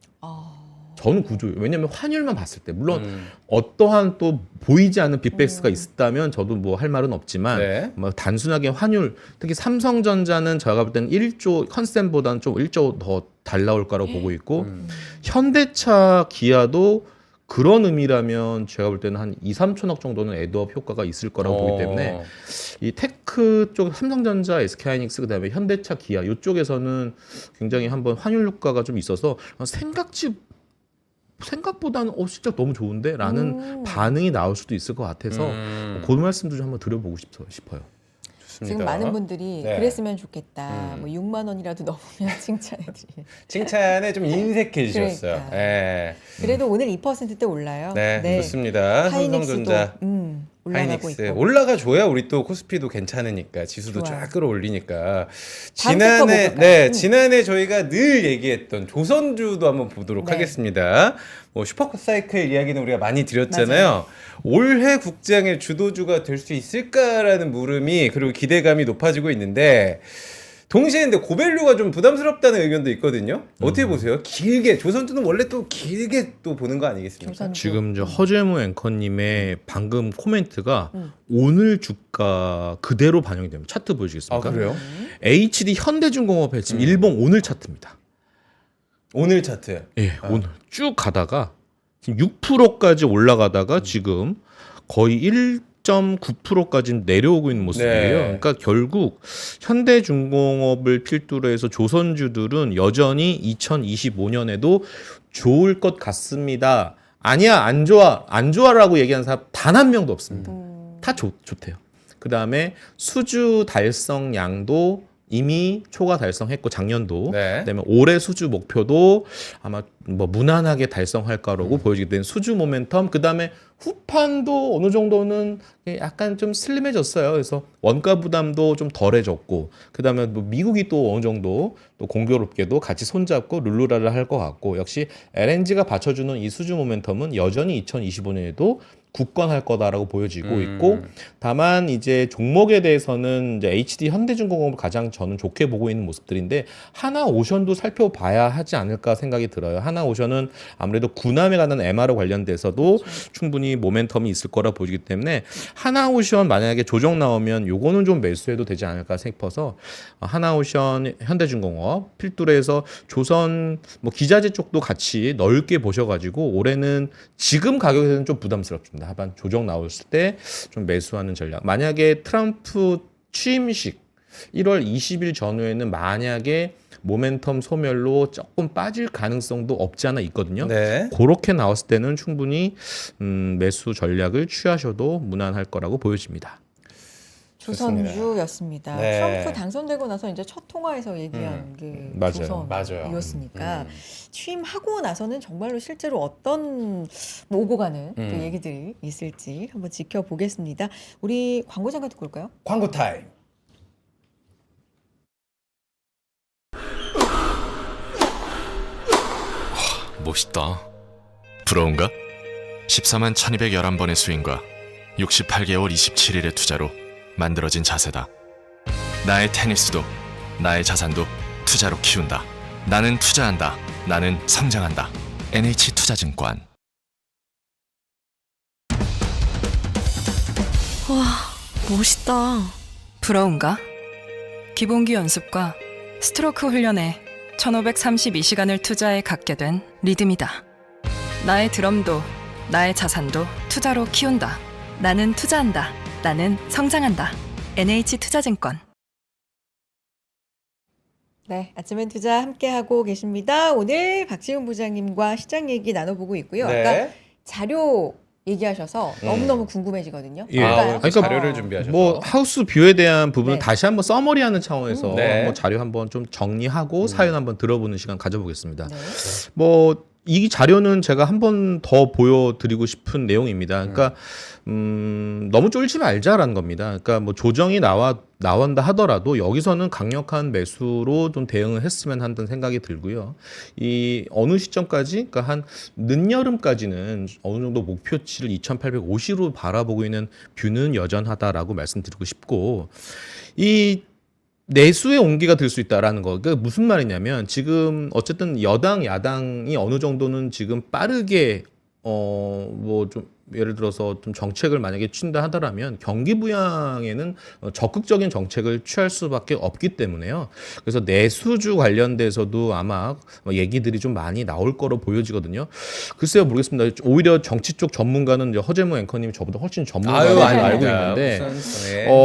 저는 9조예요. 왜냐하면 환율만 봤을 때 물론 어떠한 또 보이지 않는 빅백스가 있었다면 저도 뭐 할 말은 없지만 네. 뭐 단순하게 환율 특히 삼성전자는 제가 볼 때는 1조 컨센보다는 좀 1조 더 달 나올 거라고 보고 있고 현대차, 기아도 그런 의미라면 제가 볼 때는 한 2, 3천억 정도는 애드업 효과가 있을 거라고 보기 때문에 이 테크 쪽 삼성전자, SK하이닉스 그다음에 현대차, 기아 이쪽에서는 굉장히 한번 환율 효과가 좀 있어서 생각보다는 실적 너무 좋은데라는 반응이 나올 수도 있을 것 같아서 그 말씀도 좀 한번 드려보고 싶어요. 좋습니다. 지금 많은 분들이 네. 그랬으면 좋겠다. 뭐 6만 원이라도 넘으면 칭찬해드리. 칭찬에 좀 인색해 주셨어요. 그러니까. 예. 그래도 오늘 2%대 올라요. 네, 좋습니다. 하이닉스도 삼성전자, 올라가고 하이닉스 있고. 올라가 줘야 우리 또 코스피도 괜찮으니까 지수도 좋아요. 쫙 끌어올리니까. 다음 섹터 지난해 볼까요? 지난해 저희가 늘 얘기했던 조선주도 한번 보도록 네. 하겠습니다. 뭐 슈퍼사이클 이야기는 우리가 많이 드렸잖아요. 올해 국장의 주도주가 될 수 있을까라는 물음이 그리고 기대감이 높아지고 있는데 동시에 근데 고밸류가 좀 부담스럽다는 의견도 있거든요. 어떻게 보세요? 길게 조선주는 원래 또 길게 또 보는 거 아니겠습니까? 조선주. 지금 저 허재무 앵커님의 방금 코멘트가 오늘 주가 그대로 반영이 됩니다. 차트 아 보여주겠습니까? 그래요? HD 현대중공업의 지금 일봉 오늘 차트입니다. 오늘 차트. 예, 오늘 쭉 가다가 지금 6%까지 올라가다가 지금 거의 1.9%까지 내려오고 있는 모습이에요. 네. 그러니까 결국 현대중공업을 필두로 해서 조선주들은 여전히 2025년에도 좋을 것 같습니다. 아니야, 안 좋아라고 얘기하는 사람 단 한 명도 없습니다. 다 좋대요. 그 다음에 수주 달성량도 이미 초과 달성했고 작년도 네. 그다음에 올해 수주 목표도 아마 뭐 무난하게 달성할 거라고 보여지게 된 수주 모멘텀 그다음에 후판도 어느 정도는 약간 좀 슬림해졌어요. 그래서 원가 부담도 좀 덜해졌고 그다음에 뭐 미국이 또 어느 정도 또 공교롭게도 같이 손잡고 룰루랄라 할 것 같고 역시 LNG가 받쳐주는 이 수주 모멘텀은 여전히 2025년에도 굳건할 거다라고 보여지고 있고 다만 이제 종목에 대해서는 이제 HD 현대중공업을 가장 저는 좋게 보고 있는 모습들인데 하나오션도 살펴봐야 하지 않을까 생각이 들어요. 하나오션은 아무래도 군함에 관한 MRO 관련돼서도 충분히 모멘텀이 있을 거라 보이기 때문에 하나오션 만약에 조정 나오면 요거는 좀 매수해도 되지 않을까 싶어서 하나오션 현대중공업 필두로 해서 조선 뭐 기자재 쪽도 같이 넓게 보셔가지고 올해는 지금 가격에서는 좀 부담스럽습니다. 하반 조정 나왔을 때 좀 매수하는 전략. 만약에 트럼프 취임식 1월 20일 전후에는 만약에 모멘텀 소멸로 조금 빠질 가능성도 없지 않아 있거든요. 네. 그렇게 나왔을 때는 충분히 매수 전략을 취하셔도 무난할 거라고 보여집니다. 조선주였습니다. 네. 트럼프 당선되고 나서 이제 첫 통화에서 얘기한 게 맞아요. 조선이었으니까 취임하고 나서는 정말로 실제로 어떤 뭐 오고 가는 또 얘기들이 있을지 한번 지켜보겠습니다. 우리 광고 잠깐 듣고 올까요? 광고 타임. 멋있다. 부러운가? 14만 1211번의 스윙과 68개월 27일의 투자로 만들어진 자세다. 나의 테니스도 나의 자산도 투자로 키운다. 나는 투자한다. 나는 성장한다. NH투자증권. 와, 멋있다. 부러운가? 기본기 연습과 스트로크 훈련에 1532시간을 투자해 갖게 된 리듬이다. 나의 드럼도 나의 자산도 투자로 키운다. 나는 투자한다. 나는 성장한다. NH투자증권. 네, 아침엔 투자 함께하고 계십니다. 오늘 박지훈 부장님과 시장 얘기 나눠보고 있고요. 네. 아까 자료 얘기하셔서 너무너무 궁금해지거든요. 예. 아, 오늘 또 그러니까 자료를 준비하셔서. 뭐 하우스 뷰에 대한 부분은 네. 다시 한번 서머리하는 차원에서 네. 뭐 자료 한번 좀 정리하고 사연 한번 들어보는 시간 가져보겠습니다. 네. 뭐 이 자료는 제가 한 번 더 보여드리고 싶은 내용입니다. 그러니까 너무 쫄지 말자라는 겁니다. 그러니까 뭐 조정이 나온다 하더라도 여기서는 강력한 매수로 좀 대응을 했으면 한다는 생각이 들고요. 이 어느 시점까지, 그러니까 한 늦여름까지는 어느 정도 목표치를 2,850으로 바라보고 있는 뷰는 여전하다라고 말씀드리고 싶고, 이 내수의 온기가 들 수 있다라는 거. 그 무슨 말이냐면 지금 어쨌든 여당 야당이 어느 정도는 지금 빠르게 뭐 좀 예를 들어서 좀 정책을 만약에 취한다 하더라면 경기 부양에는 적극적인 정책을 취할 수밖에 없기 때문에요. 그래서 내수주 관련돼서도 아마 얘기들이 좀 많이 나올 거로 보여지거든요. 글쎄요, 모르겠습니다. 오히려 정치 쪽 전문가는 이제 허재무 앵커님이 저보다 훨씬 전문가로 알고 있는데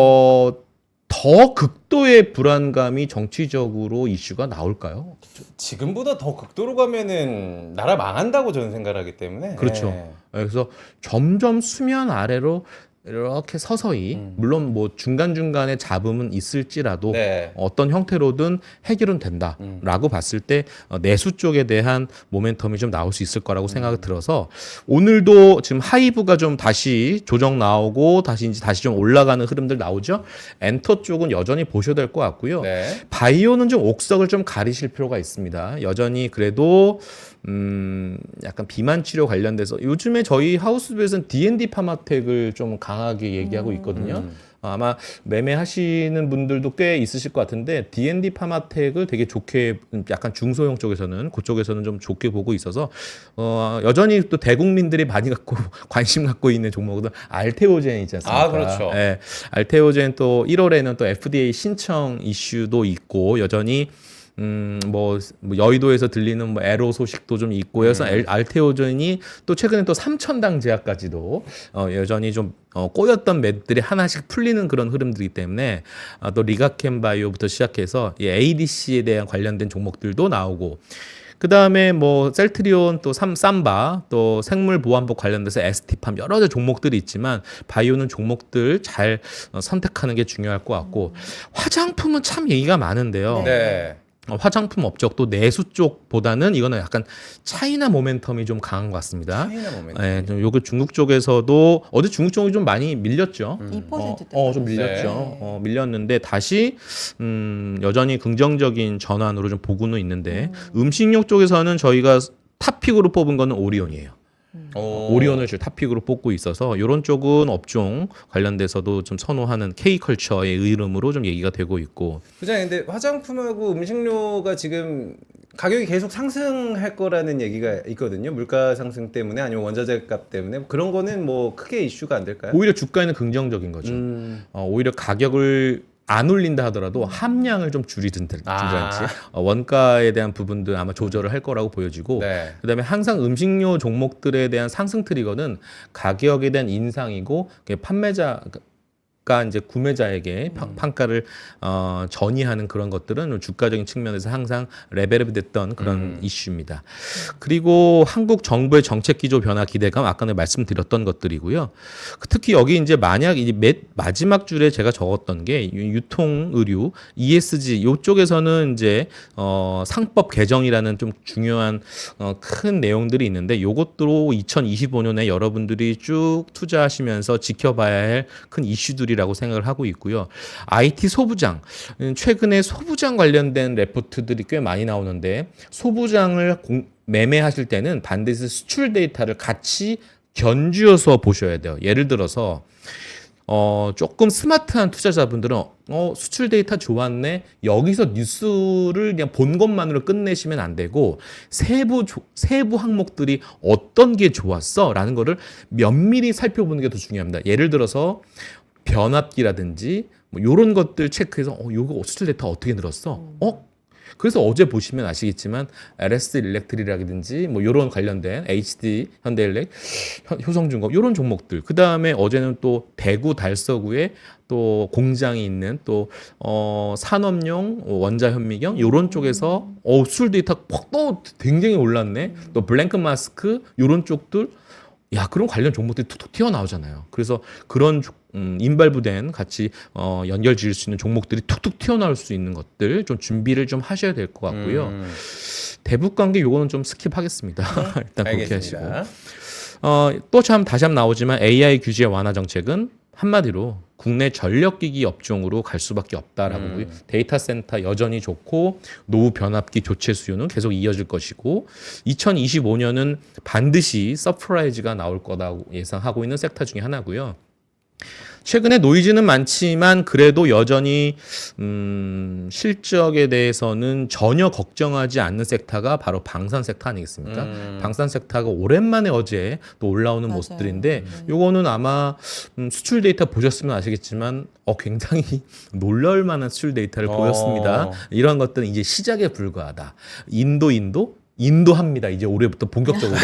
더 극도의 불안감이 정치적으로 이슈가 나올까요? 지금보다 더 극도로 가면은 나라 망한다고 저는 생각하기 때문에. 그렇죠. 네. 그래서 점점 수면 아래로 이렇게 서서히 물론 뭐 중간중간에 잡음은 있을지라도 네. 어떤 형태로든 해결은 된다라고 봤을 때 내수 쪽에 대한 모멘텀이 좀 나올 수 있을 거라고 생각이 들어서 오늘도 지금 하이브가 좀 다시 조정 나오고 다시 좀 올라가는 흐름들 나오죠. 엔터 쪽은 여전히 보셔야 될 것 같고요. 네. 바이오는 좀 옥석을 좀 가리실 필요가 있습니다. 여전히 그래도 약간 비만 치료 관련돼서 요즘에 저희 하우스뷰에서는 D&D 파마텍을 좀 강하게 얘기하고 있거든요. 아마 매매하시는 분들도 꽤 있으실 것 같은데 D&D 파마텍을 되게 좋게 약간 중소형 쪽에서는 그쪽에서는 좀 좋게 보고 있어서 여전히 또 대국민들이 많이 관심 갖고 있는 종목은 알테오젠 있지 않습니까? 아, 그렇죠. 예, 알테오젠 또 1월에는 또 FDA 신청 이슈도 있고 여전히 뭐 여의도에서 들리는 뭐 에로 소식도 좀 있고 해서 알테오젠이 또 최근에 또 3,000당 제약까지도 여전히 좀 꼬였던 맵들이 하나씩 풀리는 그런 흐름들이기 때문에 또 리가켄 바이오부터 시작해서 이 ADC에 대한 관련된 종목들도 나오고 그 다음에 뭐 셀트리온 또 삼바 또 생물 보안법 관련돼서 ST팜 여러 가지 종목들이 있지만 바이오는 종목들 잘 선택하는 게 중요할 것 같고 화장품은 참 얘기가 많은데요. 네. 화장품 업적도 내수 쪽보다는 이거는 약간 차이나 모멘텀이 좀 강한 것 같습니다. 차이나 모멘텀. 네, 좀 요거 중국 쪽에서도 어제 중국 쪽이 좀 많이 밀렸죠. 2%대. 좀 밀렸죠. 밀렸는데 다시 여전히 긍정적인 전환으로 좀 보고는 있는데 음식료 쪽에서는 저희가 탑픽으로 뽑은 거는 오리온이에요. 오리온을 지금 탑픽으로 뽑고 있어서 이런 쪽은 업종 관련돼서도 좀 선호하는 K컬처의 이름으로 좀 얘기가 되고 있고. 부장님, 근데 화장품하고 음식료가 지금 가격이 계속 상승할 거라는 얘기가 있거든요. 물가 상승 때문에 아니면 원자재 값 때문에 그런 거는 뭐 크게 이슈가 안 될까요? 오히려 주가에는 긍정적인 거죠. 오히려 가격을 안 올린다 하더라도 함량을 좀 줄이든지 원가에 대한 부분도 아마 조절을 할 거라고 보여지고 네. 그다음에 항상 음식료 종목들에 대한 상승 트리거는 가격에 대한 인상이고 판매자 이제 구매자에게 평가를 전이하는 그런 것들은 주가적인 측면에서 항상 레벨업이 됐던 그런 이슈입니다. 그리고 한국 정부의 정책 기조 변화 기대감 아까 말씀드렸던 것들이고요. 특히 여기 이제 만약 이 마지막 줄에 제가 적었던 게 유통 의류 ESG 요쪽에서는 이제 상법 개정이라는 좀 중요한 큰 내용들이 있는데 요것도 2025년에 여러분들이 쭉 투자하시면서 지켜봐야 할 큰 이슈들이라고 생각을 하고 있고요. IT 소부장 최근에 소부장 관련된 레포트들이 꽤 많이 나오는데 소부장을 매매하실 때는 반드시 수출 데이터를 같이 견주어서 보셔야 돼요. 예를 들어서 조금 스마트한 투자자분들은 수출 데이터 좋았네. 여기서 뉴스를 그냥 본 것만으로 끝내시면 안 되고 세부 항목들이 어떤 게 좋았어? 라는 거를 면밀히 살펴보는 게 더 중요합니다. 예를 들어서 변압기라든지 뭐 이런 것들 체크해서 이거 수출 데이터 어떻게 늘었어? 그래서 어제 보시면 아시겠지만 LS 일렉트리라든지 뭐 이런 관련된 HD 현대일렉, 효성중공업 이런 종목들. 그 다음에 어제는 또 대구 달서구에 또 공장이 있는 또 산업용 원자 현미경 이런 쪽에서 수출 데이터 또 굉장히 올랐네. 또 블랭크 마스크 이런 쪽들. 야, 그런 관련 종목들이 툭툭 튀어나오잖아요. 그래서 그런 인발부된 같이 연결 지을 수 있는 종목들이 툭툭 튀어나올 수 있는 것들 좀 준비를 좀 하셔야 될 것 같고요. 대북 관계 요거는 좀 스킵하겠습니다. 일단 그렇게 하시고. 또 다시 한번 나오지만 AI 규제 완화 정책은 한마디로 국내 전력기기 업종으로 갈 수밖에 없다라고 데이터 센터 여전히 좋고 노후 변압기 교체 수요는 계속 이어질 것이고 2025년은 반드시 서프라이즈가 나올 거라고 예상하고 있는 섹터 중에 하나고요. 최근에 노이즈는 많지만 그래도 여전히 실적에 대해서는 전혀 걱정하지 않는 섹터가 바로 방산 섹터 아니겠습니까? 방산 섹터가 오랜만에 어제 또 올라오는 맞아요. 모습들인데 요거는 아마 수출 데이터 보셨으면 아시겠지만 굉장히 놀랄 만한 수출 데이터를 보였습니다. 이런 것들은 이제 시작에 불과하다. 인도합니다. 이제 올해부터 본격적으로.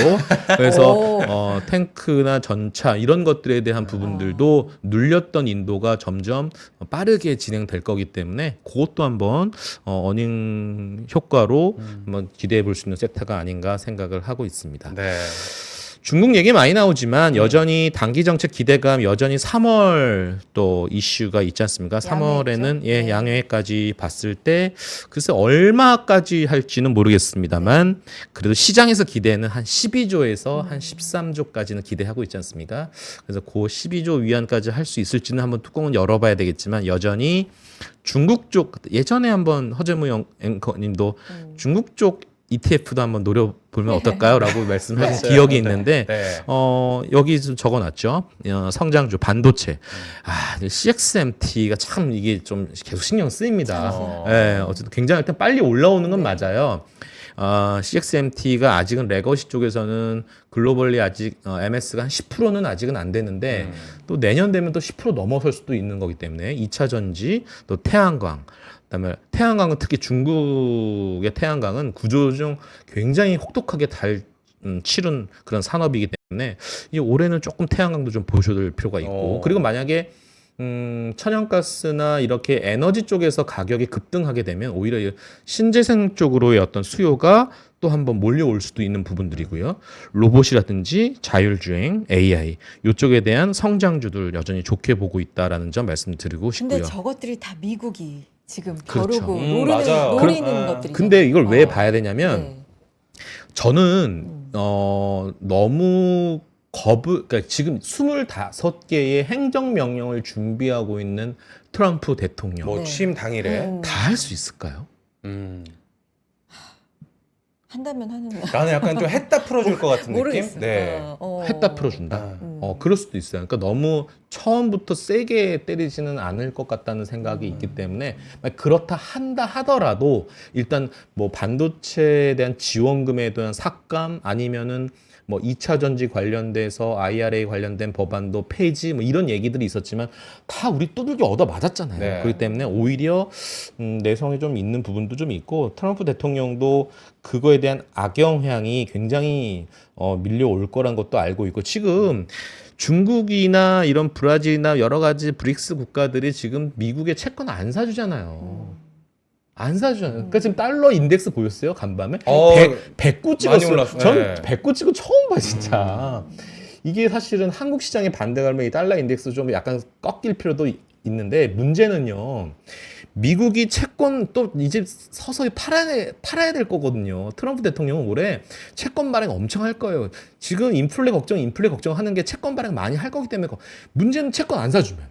그래서 탱크나 전차 이런 것들에 대한 부분들도 눌렸던 인도가 점점 빠르게 진행될 거기 때문에 그것도 한번 어닝 효과로 한번 기대해 볼 수 있는 섹터가 아닌가 생각을 하고 있습니다. 네. 중국 얘기 많이 나오지만 여전히 단기 정책 기대감 여전히 3월 또 이슈가 있지 않습니까? 3월에는 네. 양회까지 봤을 때 글쎄 얼마까지 할지는 모르겠습니다만 그래도 시장에서 기대는 한 12조에서 한 13조까지는 기대하고 있지 않습니까? 그래서 그 12조 위안까지 할 수 있을지는 한번 뚜껑은 열어봐야 되겠지만 여전히 중국 쪽 예전에 한번 허재무 앵커님도 중국 쪽 ETF도 한번 노려보면 어떨까요? 라고 말씀하신 기억이 있는데 여기 좀 적어놨죠. 성장주 반도체. CXMT가 참 이게 좀 계속 신경 쓰입니다. 어쨌든 굉장히 일단 빨리 올라오는 건 맞아요. CXMT가 아직은 레거시 쪽에서는 글로벌리 아직 MS가 한 10%는 아직은 안 되는데 또 내년 되면 또 10% 넘어설 수도 있는 거기 때문에 2차 전지 또 태양광 그다음에 태양광은 특히 중국의 태양광은 구조중 굉장히 혹독하게 치른 그런 산업이기 때문에 이 올해는 조금 태양광도 좀 보셔둘 필요가 있고 그리고 만약에 천연가스나 이렇게 에너지 쪽에서 가격이 급등하게 되면 오히려 신재생 쪽으로의 어떤 수요가 또 한번 몰려올 수도 있는 부분들이고요. 로봇이라든지 자율주행, AI 이쪽에 대한 성장주들 여전히 좋게 보고 있다라는 점 말씀드리고 싶고요. 근데 저것들이 다 미국이 지금 그렇죠. 겨루고 맞아요. 노리는 것들이. 근데 이걸 왜 봐야 되냐면 네. 저는 너무 그러니까 지금 25개의 행정명령을 준비하고 있는 트럼프 대통령 뭐 취임 당일에 다 할 수 있을까요? 한다면 하는. 나는 약간 좀 했다 풀어줄 것 같은 모르겠어. 느낌? 네. 했다 풀어준다. 그럴 수도 있어요. 그러니까 너무 처음부터 세게 때리지는 않을 것 같다는 생각이 있기 때문에 그렇다 한다 하더라도 일단 뭐 반도체에 대한 지원금에 대한 삭감 아니면은 뭐 2차 전지 관련돼서 IRA 관련된 법안도 폐지 뭐 이런 얘기들이 있었지만 다 우리 두들겨 얻어 맞았잖아요. 네. 그렇기 때문에 오히려 내성이 좀 있는 부분도 좀 있고 트럼프 대통령도 그거에 대한 악영향이 굉장히 밀려올 거란 것도 알고 있고 지금 중국이나 이런 브라질이나 여러 가지 브릭스 국가들이 지금 미국의 채권 안 사주잖아요. 안 사주잖아요. 그러니까 지금 달러 인덱스 보였어요? 간밤에? 109 많이 찍었어요. 올랐어요. 전 네. 109 찍고 처음 봐 진짜. 이게 사실은 한국 시장에 반대가 하면 이 달러 인덱스 좀 약간 꺾일 필요도 있는데 문제는요. 미국이 채권 또 이제 서서히 팔아야 될 거거든요. 트럼프 대통령은 올해 채권 발행 엄청 할 거예요. 지금 인플레 걱정하는 게 채권 발행 많이 할 거기 때문에 문제는 채권 안 사주면.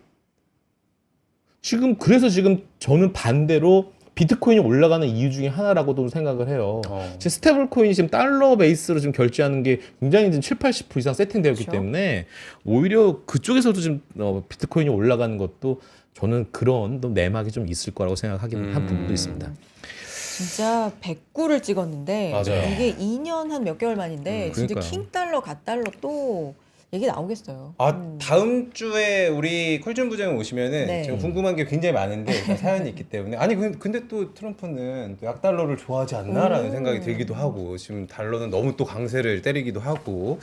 그래서 지금 저는 반대로 비트코인이 올라가는 이유 중에 하나라고도 생각을 해요. 지금 스테이블 코인이 지금 달러 베이스로 지금 결제하는 게 굉장히 지금 70-80% 이상 세팅되었기 그렇죠. 때문에 오히려 그쪽에서도 지금 비트코인이 올라가는 것도 저는 그런 또 내막이 좀 있을 거라고 생각하기는 한 부분도 있습니다. 진짜 109를 찍었는데 맞아요. 이게 2년 한 몇 개월 만인데 진짜 그러니까요. 킹달러, 갓달러 또 얘기 나오겠어요. 다음 주에 우리 콜준 부장님 오시면은 네. 지금 궁금한 게 굉장히 많은데 일단 사연이 있기 때문에 아니 근데 또 트럼프는 또 약달러를 좋아하지 않나라는 생각이 들기도 하고 지금 달러는 너무 또 강세를 때리기도 하고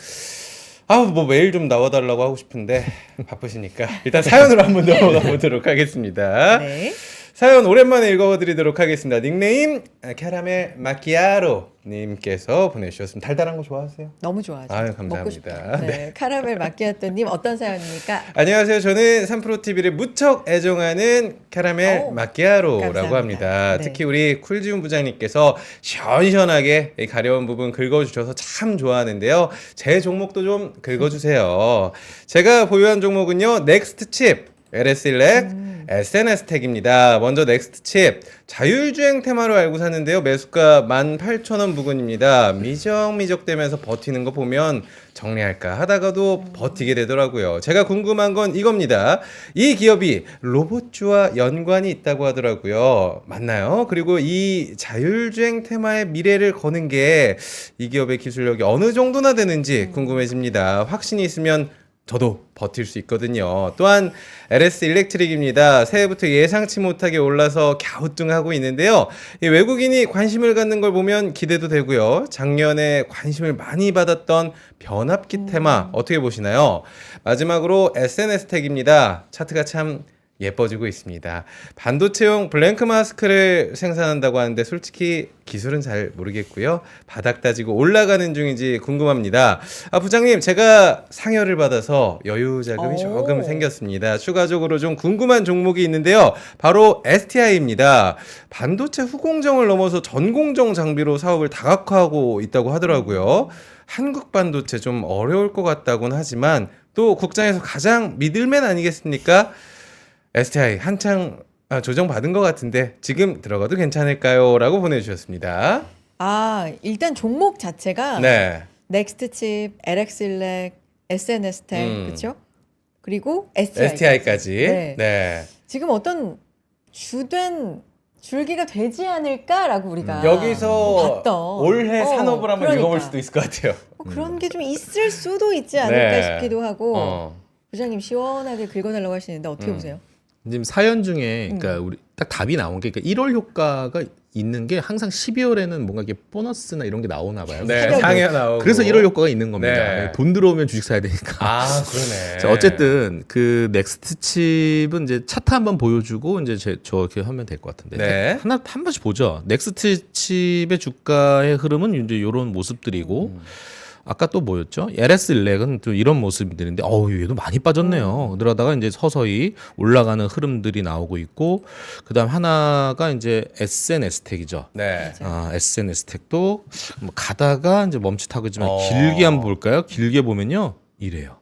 뭐 메일 좀 나와달라고 하고 싶은데 바쁘시니까 일단 사연으로 한번 넘어가 보도록 하겠습니다. 네. 사연 오랜만에 읽어드리도록 하겠습니다. 닉네임 캐러멜 마키아로 님께서 보내주셨습니다. 달달한 거 좋아하세요? 너무 좋아하죠. 아유, 먹고 감사합니다. 싶다. 네. 카라멜 마키아토님 어떤 사연입니까? 안녕하세요. 저는 3프로TV를 무척 애정하는 캐러멜 마키아로라고 감사합니다. 합니다. 네. 특히 우리 쿨지훈 부장님께서 시원시원하게 이 가려운 부분 긁어주셔서 참 좋아하는데요. 제 종목도 좀 긁어주세요. 제가 보유한 종목은요. 넥스트칩, LS 일렉, SNS텍입니다. 먼저 넥스트칩 자율주행 테마로 알고 샀는데요. 매수가 18,000원 부근입니다. 미적미적대면서 버티는 거 보면 정리할까 하다가도 버티게 되더라고요. 제가 궁금한 건 이겁니다. 이 기업이 로봇주와 연관이 있다고 하더라고요. 맞나요? 그리고 이 자율주행 테마의 미래를 거는 게 이 기업의 기술력이 어느 정도나 되는지 궁금해집니다. 확신이 있으면 저도 버틸 수 있거든요. 또한 LS 일렉트릭입니다. 새해부터 예상치 못하게 올라서 갸우뚱하고 있는데요. 이 외국인이 관심을 갖는 걸 보면 기대도 되고요. 작년에 관심을 많이 받았던 변압기 테마 어떻게 보시나요? 마지막으로 SNS텍입니다. 차트가 참 예뻐지고 있습니다. 반도체용 블랭크 마스크를 생산한다고 하는데 솔직히 기술은 잘 모르겠고요. 바닥 다지고 올라가는 중인지 궁금합니다. 부장님, 제가 상여를 받아서 여유 자금이 조금 생겼습니다. 추가적으로 좀 궁금한 종목이 있는데요. 바로 STI입니다. 반도체 후공정을 넘어서 전공정 장비로 사업을 다각화하고 있다고 하더라고요. 한국 반도체 좀 어려울 것 같다고는 하지만 또 국장에서 가장 미들맨 아니겠습니까? STI 한창 조정받은 것 같은데 지금 들어가도 괜찮을까요? 라고 보내주셨습니다. 일단 종목 자체가 네. 넥스트칩, LX일렉, SNS텍 그렇죠? 그리고 STI까지. 네. 네. 지금 어떤 주된 줄기가 되지 않을까라고 우리가 여기서 봤던 올해 산업을 한번 그러니까. 읽어볼 수도 있을 것 같아요. 그런 게 좀 있을 수도 있지 않을까 네. 싶기도 하고 부장님 시원하게 긁어달라고 하시는데 어떻게 보세요? 지금 사연 중에 그러니까 우리 딱 답이 나온 게 그러니까 1월 효과가 있는 게 항상 12월에는 뭔가 이게 보너스나 이런 게 나오나 봐요. 네, 상해 나오고. 그래서 1월 효과가 있는 겁니다. 네. 돈 들어오면 주식 사야 되니까. 그러네. 자, 어쨌든 그 넥스트 칩은 이제 차트 한번 보여주고 이제 저렇게 하면 될 것 같은데. 네. 한 번씩 보죠. 넥스트 칩의 주가의 흐름은 이제 이런 모습들이고. 아까 또 뭐였죠? LS 일렉은 또 이런 모습들인데, 얘도 많이 빠졌네요. 그러다가 이제 서서히 올라가는 흐름들이 나오고 있고, 그다음 하나가 이제 SNS텍이죠. 네. SNS텍도 뭐 가다가 이제 멈칫하고 있지만 길게 한번 볼까요? 길게 보면요, 이래요.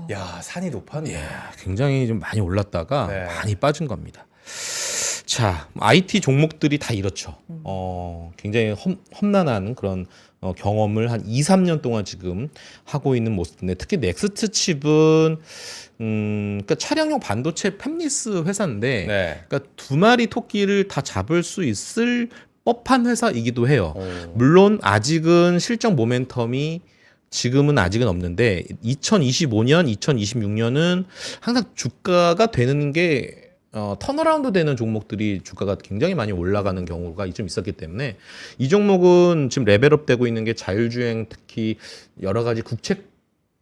야, 산이 높았네. 굉장히 좀 많이 올랐다가 네. 많이 빠진 겁니다. 자, IT 종목들이 다 이렇죠. 굉장히 험난한 그런 경험을 한 2, 3년 동안 지금 하고 있는 모습인데 특히 넥스트 칩은 그러니까 차량용 반도체 팹리스 회사인데 네. 그러니까 두 마리 토끼를 다 잡을 수 있을 법한 회사이기도 해요. 물론 아직은 실적 모멘텀이 지금은 아직은 없는데 2025년, 2026년은 항상 주가가 되는 게 턴어라운드 되는 종목들이 주가가 굉장히 많이 올라가는 경우가 좀 있었기 때문에 이 종목은 지금 레벨업 되고 있는 게 자율주행 특히 여러 가지 국책이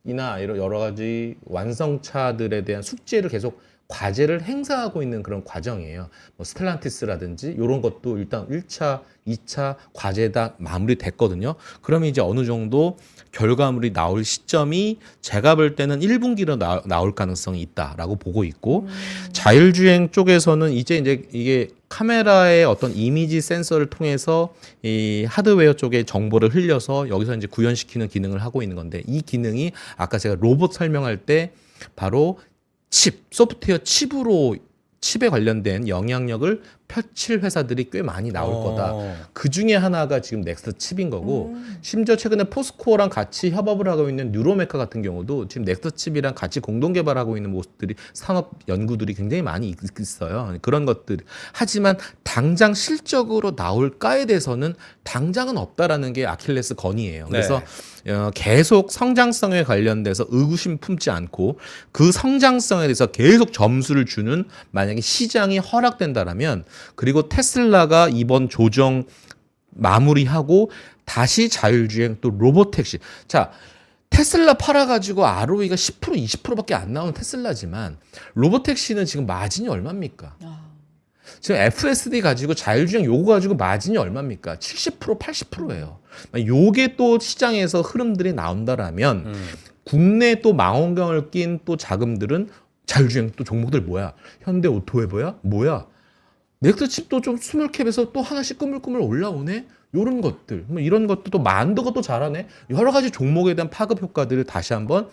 이나 이런 여러 가지 완성차들에 대한 숙제를 계속 과제를 행사하고 있는 그런 과정이에요. 뭐 스텔란티스라든지 이런 것도 일단 1차, 2차 과제 다 마무리됐거든요. 그러면 이제 어느 정도 결과물이 나올 시점이 제가 볼 때는 1분기로 나올 가능성이 있다라고 보고 있고 자율주행 쪽에서는 이제 이게 카메라의 어떤 이미지 센서를 통해서 이 하드웨어 쪽에 정보를 흘려서 여기서 이제 구현시키는 기능을 하고 있는 건데 이 기능이 아까 제가 로봇 설명할 때 바로 소프트웨어 칩에 관련된 영향력을 펼칠 회사들이 꽤 많이 나올 거다. 그 중에 하나가 지금 넥스트 칩인 거고, 심지어 최근에 포스코랑 같이 협업을 하고 있는 뉴로메카 같은 경우도 지금 넥스트 칩이랑 같이 공동 개발하고 있는 모습들이 산업 연구들이 굉장히 많이 있어요. 그런 것들. 하지만 당장 실적으로 나올까에 대해서는 당장은 없다라는 게 아킬레스 건이에요. 그래서 계속 성장성에 관련돼서 의구심 품지 않고 그 성장성에 대해서 계속 점수를 주는 만약에 시장이 허락된다라면 그리고 테슬라가 이번 조정 마무리하고 다시 자율주행 또 로보택시. 자, 테슬라 팔아가지고 ROE가 10% 20%밖에 안 나오는 테슬라지만 로보택시는 지금 마진이 얼마입니까? 지금 FSD 가지고 자율주행 요거 가지고 마진이 얼마입니까? 70% 80%예요. 요게 또 시장에서 흐름들이 나온다라면 국내 또 망원경을 낀 또 자금들은 자율주행 또 종목들 뭐야? 현대 오토웨버야? 뭐야? 넥스트 칩도 좀 스몰캡에서 또 하나씩 꾸물꾸물 올라오네? 요런 것들, 뭐 이런 것도 또 만드가 또 잘하네? 여러 가지 종목에 대한 파급 효과들을 다시 한번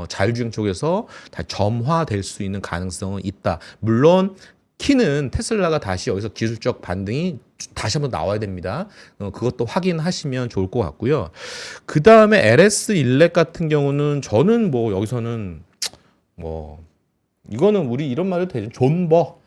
자율주행 쪽에서 다 점화될 수 있는 가능성은 있다. 물론 키는 테슬라가 다시 여기서 기술적 반등이 다시 한번 나와야 됩니다. 그것도 확인하시면 좋을 것 같고요. 그 다음에 LS 일렉 같은 경우는 저는 뭐 여기서는 뭐 이거는 우리 이런 말도 되죠. 존버.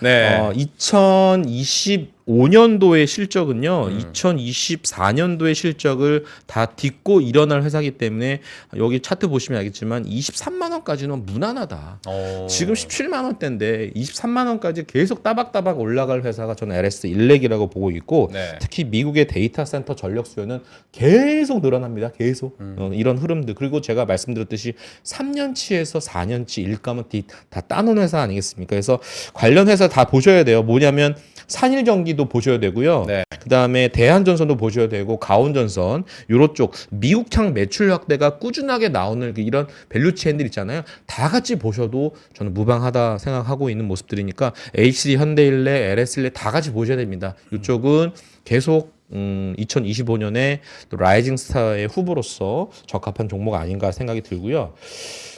네. 2025년도의 실적은요. 2024년도의 실적을 다 딛고 일어날 회사이기 때문에 여기 차트 보시면 알겠지만 23만 원까지는 무난하다. 지금 17만 원대인데 23만 원까지 계속 따박따박 올라갈 회사가 저는 LS 일렉이라고 보고 있고 특히 미국의 데이터 센터 전력 수요는 계속 늘어납니다. 계속. 이런 흐름들. 그리고 제가 말씀드렸듯이 3년치에서 4년치 일감은 다 따놓은 회사 아니겠습니까? 그래서 관련 회사 다 보셔야 돼요. 뭐냐면 산일전기도 보셔야 되고요. 그 다음에 대한전선도 보셔야 되고 가온전선 요런 쪽 미국향 매출 확대가 꾸준하게 나오는 이런 밸류체인들 있잖아요. 다 같이 보셔도 저는 무방하다 생각하고 있는 모습들이니까 HD 현대일렉, LS일렉 다 같이 보셔야 됩니다. 이쪽은 계속 2025년에 또 라이징 스타의 후보로서 적합한 종목 아닌가 생각이 들고요.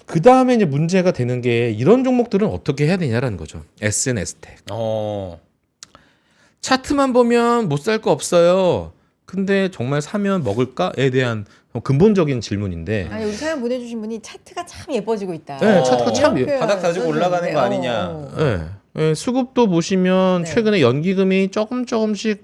그 다음에 이제 문제가 되는 게 이런 종목들은 어떻게 해야 되냐라는 거죠. SNS텍. 차트만 보면 못 살 거 없어요. 근데 정말 사면 먹을까에 대한 근본적인 질문인데. 아니, 우리 사연 보내주신 분이 차트가 참 예뻐지고 있다. 네, 차트가 참 바닥 다지고 올라가는 거 아니냐. 네, 수급도 보시면 네. 최근에 연기금이 조금씩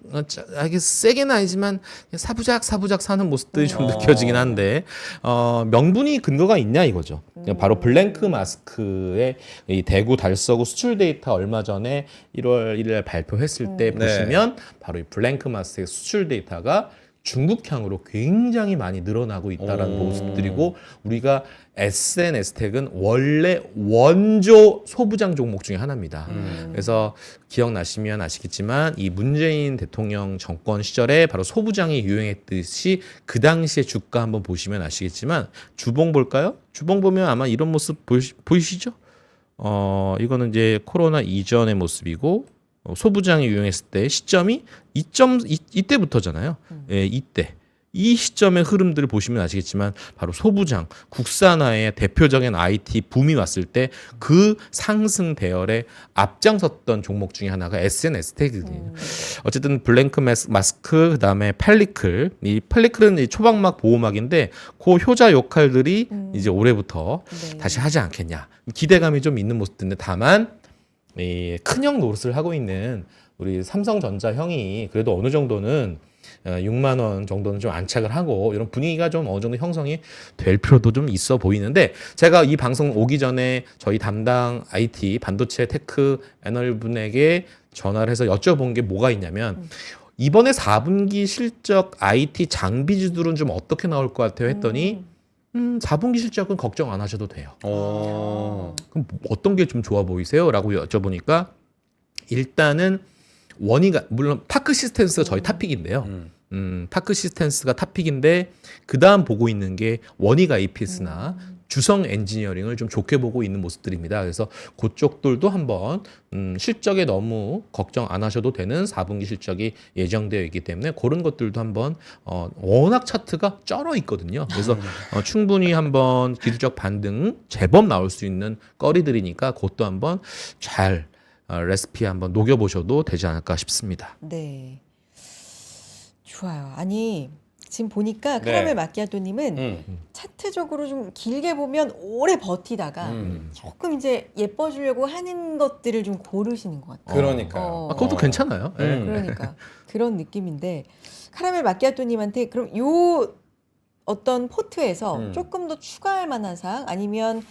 이게 세게는 아니지만 사부작 사는 모습들이 좀 느껴지긴 한데 명분이 근거가 있냐 이거죠. 바로 블랭크 마스크의 이 대구 달서구 수출 데이터 얼마 전에 1월 1일 발표했을 때 보시면 바로 이 블랭크 마스크의 수출 데이터가 중국향으로 굉장히 많이 늘어나고 있다는 모습들이고 우리가 SNS텍은 원래 원조 소부장 종목 중에 하나입니다. 그래서 기억나시면 아시겠지만 이 문재인 대통령 정권 시절에 바로 소부장이 유행했듯이 그 당시에 주가 한번 보시면 아시겠지만 주봉 볼까요? 주봉 보면 아마 이런 모습 보이시죠? 이거는 이제 코로나 이전의 모습이고 소부장이 유행했을 때 시점이 이때부터잖아요. 예, 이때. 이 시점의 흐름들을 보시면 아시겠지만 바로 소부장, 국산화의 대표적인 IT 붐이 왔을 때 그 상승 대열에 앞장섰던 종목 중에 하나가 SNS텍이거든요. 어쨌든 블랭크 마스크, 그다음에 팔리클. 이 팔리클은 이 초박막 보호막인데 그 효자 역할들이 이제 올해부터 다시 하지 않겠냐. 기대감이 좀 있는 모습인데 다만 이 큰형 노릇을 하고 있는 우리 삼성전자 형이 그래도 어느 정도는 6만 원 정도는 좀 안착을 하고 이런 분위기가 좀 어느 정도 형성이 될 필요도 좀 있어 보이는데 제가 이 방송 오기 전에 저희 담당 IT 반도체 테크 애널분에게 전화를 해서 여쭤본 게 뭐가 있냐면 이번에 4분기 실적 IT 장비주들은 좀 어떻게 나올 것 같아요 했더니 4분기 실적은 걱정 안 하셔도 돼요. 그럼 어떤 게 좀 좋아 보이세요? 라고 여쭤보니까 일단은 원희가 물론 파크시스템스가 저희 탑픽인데요. 파크시스템스가 탑픽인데 그 다음 보고 있는 게 원희가 APS나 주성 엔지니어링을 좀 좋게 보고 있는 모습들입니다. 그래서 그쪽들도 한번 실적에 너무 걱정 안 하셔도 되는 4분기 실적이 예정되어 있기 때문에 그런 것들도 한번 워낙 차트가 쩔어 있거든요. 그래서 충분히 한번 기술적 반등 제법 나올 수 있는 거리들이니까 그것도 한번 잘 레시피에 한번 녹여보셔도 되지 않을까 싶습니다. 네. 좋아요. 아니 지금 보니까 네. 카라멜 마키아토님은 차트적으로 좀 길게 보면 오래 버티다가 조금 이제 예뻐지려고 하는 것들을 좀 고르시는 것 같아요. 그러니까요. 그것도 괜찮아요. 네. 그러니까 그런 느낌인데 카라멜 마키아토님한테 그럼 요 어떤 포트에서 조금 더 추가할 만한 사항 아니면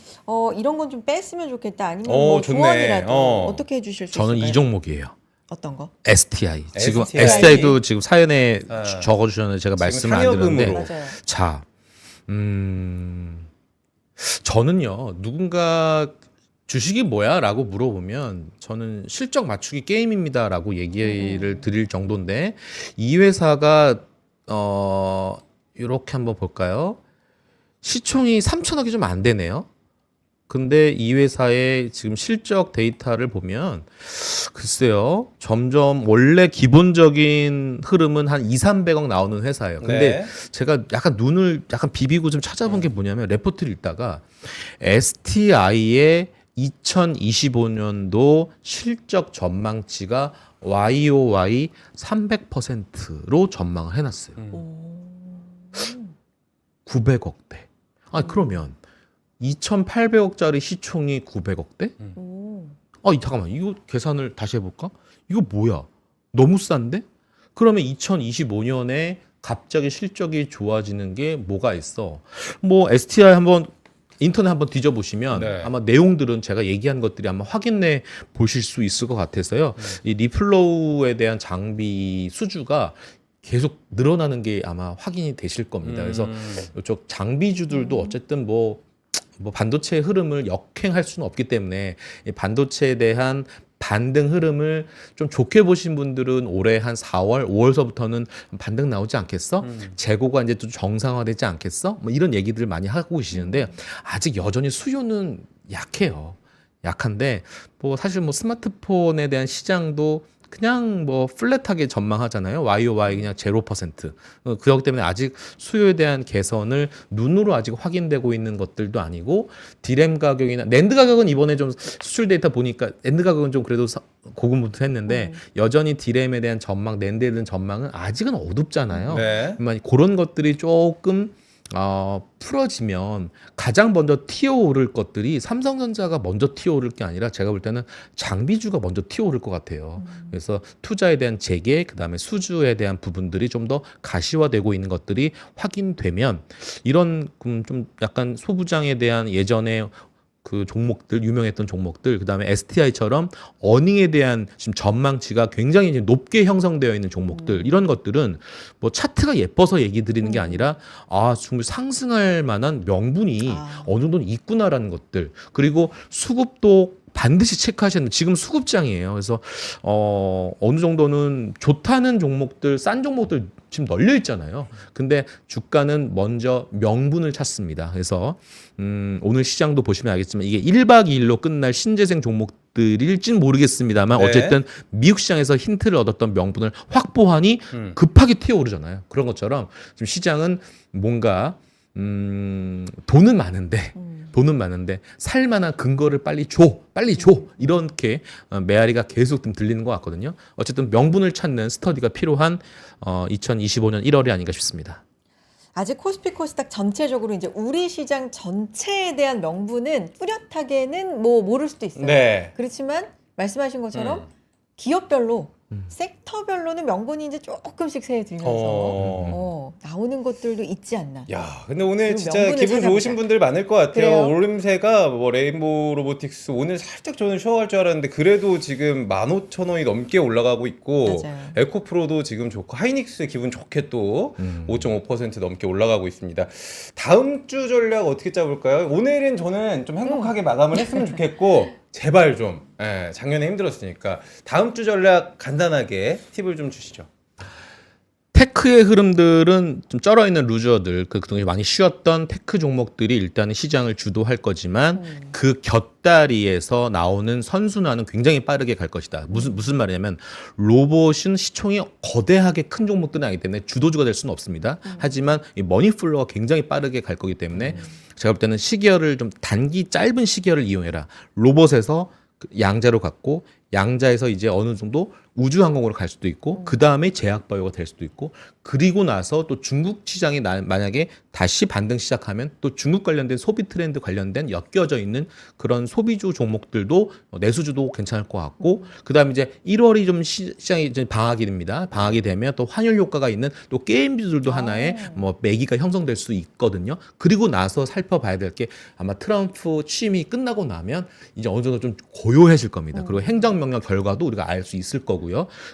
이런 건 좀 뺐으면 좋겠다 아니면 뭐 좋네. 조언이라도 어떻게 해주실 수 저는 있을까요? 이 종목이에요. 어떤 거? STI. 지금 STI. STI도 지금 사연에 아. 적어주셨는데 제가 지금 말씀을 안 상여금으로. 드렸는데 맞아요. 자, 저는요 누군가 주식이 뭐야라고 물어보면 저는 실적 맞추기 게임입니다라고 얘기를 드릴 정도인데 이 회사가 이렇게 한번 볼까요? 시총이 3천억이 좀 안 되네요. 근데 이 회사의 지금 실적 데이터를 보면 글쎄요. 점점 원래 기본적인 흐름은 한 2,300억 나오는 회사예요. 근데 네. 제가 약간 눈을 약간 비비고 좀 찾아본 게 뭐냐면 레포트를 읽다가 STI의 2025년도 실적 전망치가 YOY 300%로 전망을 해놨어요. 900억대. 아 그러면 2,800억짜리 시총이 900억대? 잠깐만 이거 계산을 다시 해볼까? 이거 뭐야? 너무 싼데? 그러면 2025년에 갑자기 실적이 좋아지는 게 뭐가 있어? 뭐 STI 한번 인터넷 한번 뒤져보시면 네. 아마 내용들은 제가 얘기한 것들이 아마 확인해 보실 수 있을 것 같아서요. 이 리플로우에 대한 장비 수주가 계속 늘어나는 게 아마 확인이 되실 겁니다. 그래서 이쪽 장비주들도 어쨌든 뭐 반도체의 흐름을 역행할 수는 없기 때문에 이 반도체에 대한 반등 흐름을 좀 좋게 보신 분들은 올해 한 4월, 5월서부터는 반등 나오지 않겠어? 재고가 이제 또 정상화되지 않겠어? 뭐 이런 얘기들을 많이 하고 계시는데 아직 여전히 수요는 약해요. 약한데 뭐 사실 뭐 스마트폰에 대한 시장도 그냥 뭐 플랫하게 전망하잖아요. YOY 그냥 0%. 그렇기 때문에 아직 수요에 대한 개선을 눈으로 아직 확인되고 있는 것들도 아니고 디램 가격이나 낸드 가격은 이번에 좀 수출 데이터 보니까 낸드 가격은 좀 그래도 고군분투했는데 여전히 디램에 대한 전망, 낸드에 대한 전망은 아직은 어둡잖아요. 네. 그런 것들이 조금 풀어지면 가장 먼저 튀어오를 것들이 삼성전자가 먼저 튀어오를 게 아니라 제가 볼 때는 장비주가 먼저 튀어오를 것 같아요. 그래서 투자에 대한 재개, 그다음에 수주에 대한 부분들이 좀 더 가시화되고 있는 것들이 확인되면 이런 좀 약간 소부장에 대한 예전에 그 종목들 유명했던 종목들 그다음에 STI처럼 어닝에 대한 지금 전망치가 굉장히 이제 높게 형성되어 있는 종목들 이런 것들은 뭐 차트가 예뻐서 얘기 드리는 게 아니라 정말 상승할 만한 명분이 어느 정도는 있구나라는 것들 그리고 수급도 반드시 체크하셔야 됩니다. 지금 수급장이에요. 그래서 어느 정도는 좋다는 종목들, 싼 종목들 지금 널려 있잖아요. 근데 주가는 먼저 명분을 찾습니다. 그래서 오늘 시장도 보시면 알겠지만 이게 1박 2일로 끝날 신재생 종목들일진 모르겠습니다만 네. 어쨌든 미국 시장에서 힌트를 얻었던 명분을 확보하니 급하게 튀어오르잖아요. 그런 것처럼 지금 시장은 뭔가 돈은 많은데 살만한 근거를 빨리 줘 이렇게 메아리가 계속 좀 들리는 것 같거든요. 어쨌든 명분을 찾는 스터디가 필요한 2025년 1월이 아닌가 싶습니다. 아직 코스피 코스닥 전체적으로 이제 우리 시장 전체에 대한 명분은 뚜렷하게는 뭐 모를 수도 있어요. 네. 그렇지만 말씀하신 것처럼 기업별로 섹터별로는 명분이 이제 조금씩 새에 들면서 나오는 것들도 있지 않나. 야, 근데 오늘 그리고 진짜 명분을 기분 좋으신 찾아보자. 분들 많을 것 같아요. 그래요? 오름세가 뭐 레인보우 로보틱스 오늘 살짝 저는 쉬어갈 줄 알았는데 그래도 지금 15,000원이 넘게 올라가고 있고 맞아요. 에코프로도 지금 좋고 하이닉스 기분 좋게 또 5.5% 넘게 올라가고 있습니다. 다음 주 전략 어떻게 짜볼까요? 오늘은 저는 좀 행복하게 마감을 했으면 좋겠고 제발 좀 작년에 힘들었으니까 다음 주 전략 간단하게 팁을 좀 주시죠. 테크의 흐름들은 좀 쩔어 있는 루저들, 그동안 많이 쉬었던 테크 종목들이 일단은 시장을 주도할 거지만 그 곁다리에서 나오는 선순환은 굉장히 빠르게 갈 것이다. 무슨 말이냐면 로봇은 시총이 거대하게 큰 종목들은 아니기 때문에 주도주가 될 수는 없습니다. 하지만 이 머니플로가 굉장히 빠르게 갈 거기 때문에 제가 볼 때는 시기열을 좀 짧은 시기열을 이용해라. 로봇에서 양자로 갔고 양자에서 이제 어느 정도 우주항공으로 갈 수도 있고 그 다음에 제약바이오가 될 수도 있고 그리고 나서 또 중국 시장이 만약에 다시 반등 시작하면 또 중국 관련된 소비 트렌드 관련된 엮여져 있는 그런 소비주 종목들도 내수주도 괜찮을 것 같고 그 다음에 이제 1월이 좀 시장이 이제 방학이 됩니다. 방학이 되면 또 환율 효과가 있는 또 게임주들도 하나의 뭐 매기가 형성될 수 있거든요. 그리고 나서 살펴봐야 될 게 아마 트럼프 취임이 끝나고 나면 이제 어느 정도 좀 고요해질 겁니다. 그리고 행정명령 결과도 우리가 알 수 있을 거고요.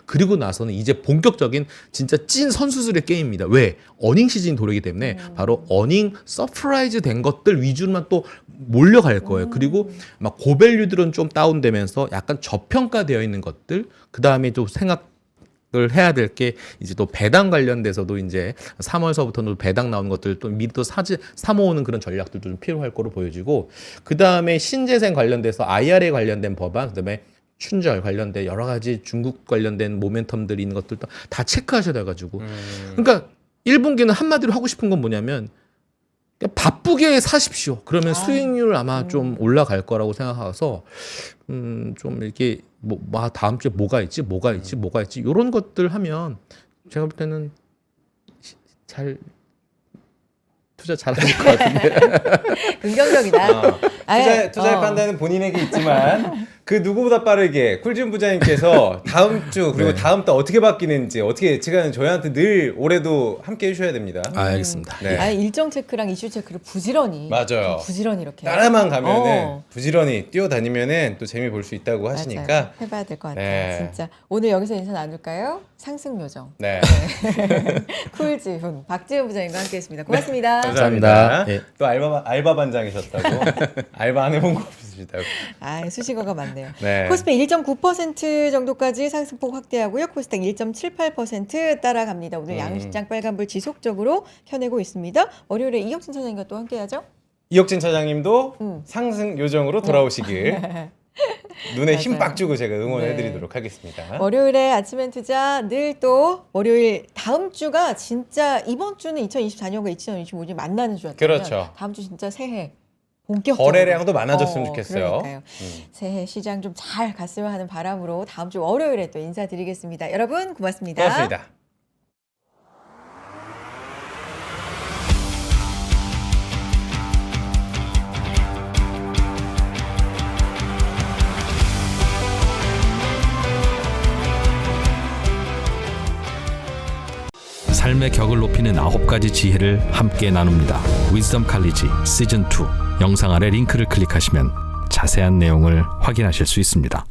그리고 나서는 이제 본격적인 진짜 찐 선수들의 게임입니다. 왜? 어닝 시즌이 도래기 때문에 바로 어닝 서프라이즈 된 것들 위주로만 또 몰려갈 거예요. 그리고 막 고밸류들은 좀 다운되면서 약간 저평가되어 있는 것들, 그 다음에 좀 생각을 해야 될 게 이제 또 배당 관련돼서도 이제 3월서부터는 배당 나오는 것들 또 미리 또 사모으는 그런 전략들도 좀 필요할 거로 보여지고 그 다음에 신재생 관련돼서 IRA 관련된 법안, 그 다음에 춘절 관련된 여러 가지 중국 관련된 모멘텀들이 있는 것들도 다 체크하셔야 돼가지고 그러니까 1분기는 한마디로 하고 싶은 건 뭐냐면 그냥 바쁘게 사십시오. 그러면 수익률 아마 좀 올라갈 거라고 생각해서 좀 이렇게 다음 주에 뭐가 있지 이런 것들 하면 제가 볼 때는 잘 투자 잘하실 것 같은데. 긍정적이다. 투자의 판단은 본인에게 있지만 그 누구보다 빠르게 쿨진 부자님께서 다음 주 그리고 다음 달 어떻게 바뀌는지 어떻게 예측하는 저희한테 늘 올해도 함께 해주셔야 됩니다. 알겠습니다. 네. 일정 체크랑 이슈 체크를 부지런히 맞아요. 부지런히 이렇게 따라만 가면은 부지런히 뛰어다니면은 또 재미 볼 수 있다고 하시니까 맞아요. 해봐야 될 것 같아요. 네. 진짜 오늘 여기서 인사 나눌까요? 상승 요정 네. 쿨지훈 박지훈 부장님과 함께했습니다. 고맙습니다. 감사합니다. 예. 또 알바 반장이셨다고 알바 안 해본 거 없으시다고. 수식어가 많네요. 네. 코스피 1.9% 정도까지 상승폭 확대하고요. 코스닥 1.78% 따라갑니다. 오늘 양시장 빨간불 지속적으로 켜내고 있습니다. 월요일에 이혁진 차장님과 또 함께하죠. 이혁진 차장님도 상승 요정으로 돌아오시길 눈에 힘 맞아요. 빡 주고 제가 응원해드리도록 네. 하겠습니다. 월요일에 아침엔 투자 늘 또 월요일 다음 주가 진짜 이번 주는 2024년과 2025년 만나는 주였다면 그렇죠. 다음 주 진짜 새해 본격적으로 거래량도 많아졌으면 좋겠어요. 그러니까요. 새해 시장 좀 잘 갔으면 하는 바람으로 다음 주 월요일에 또 인사드리겠습니다. 여러분 고맙습니다. 고맙습니다. 삶의 격을 높이는 9가지 지혜를 함께 나눕니다. 위즈덤 칼리지 시즌 2 영상 아래 링크를 클릭하시면 자세한 내용을 확인하실 수 있습니다.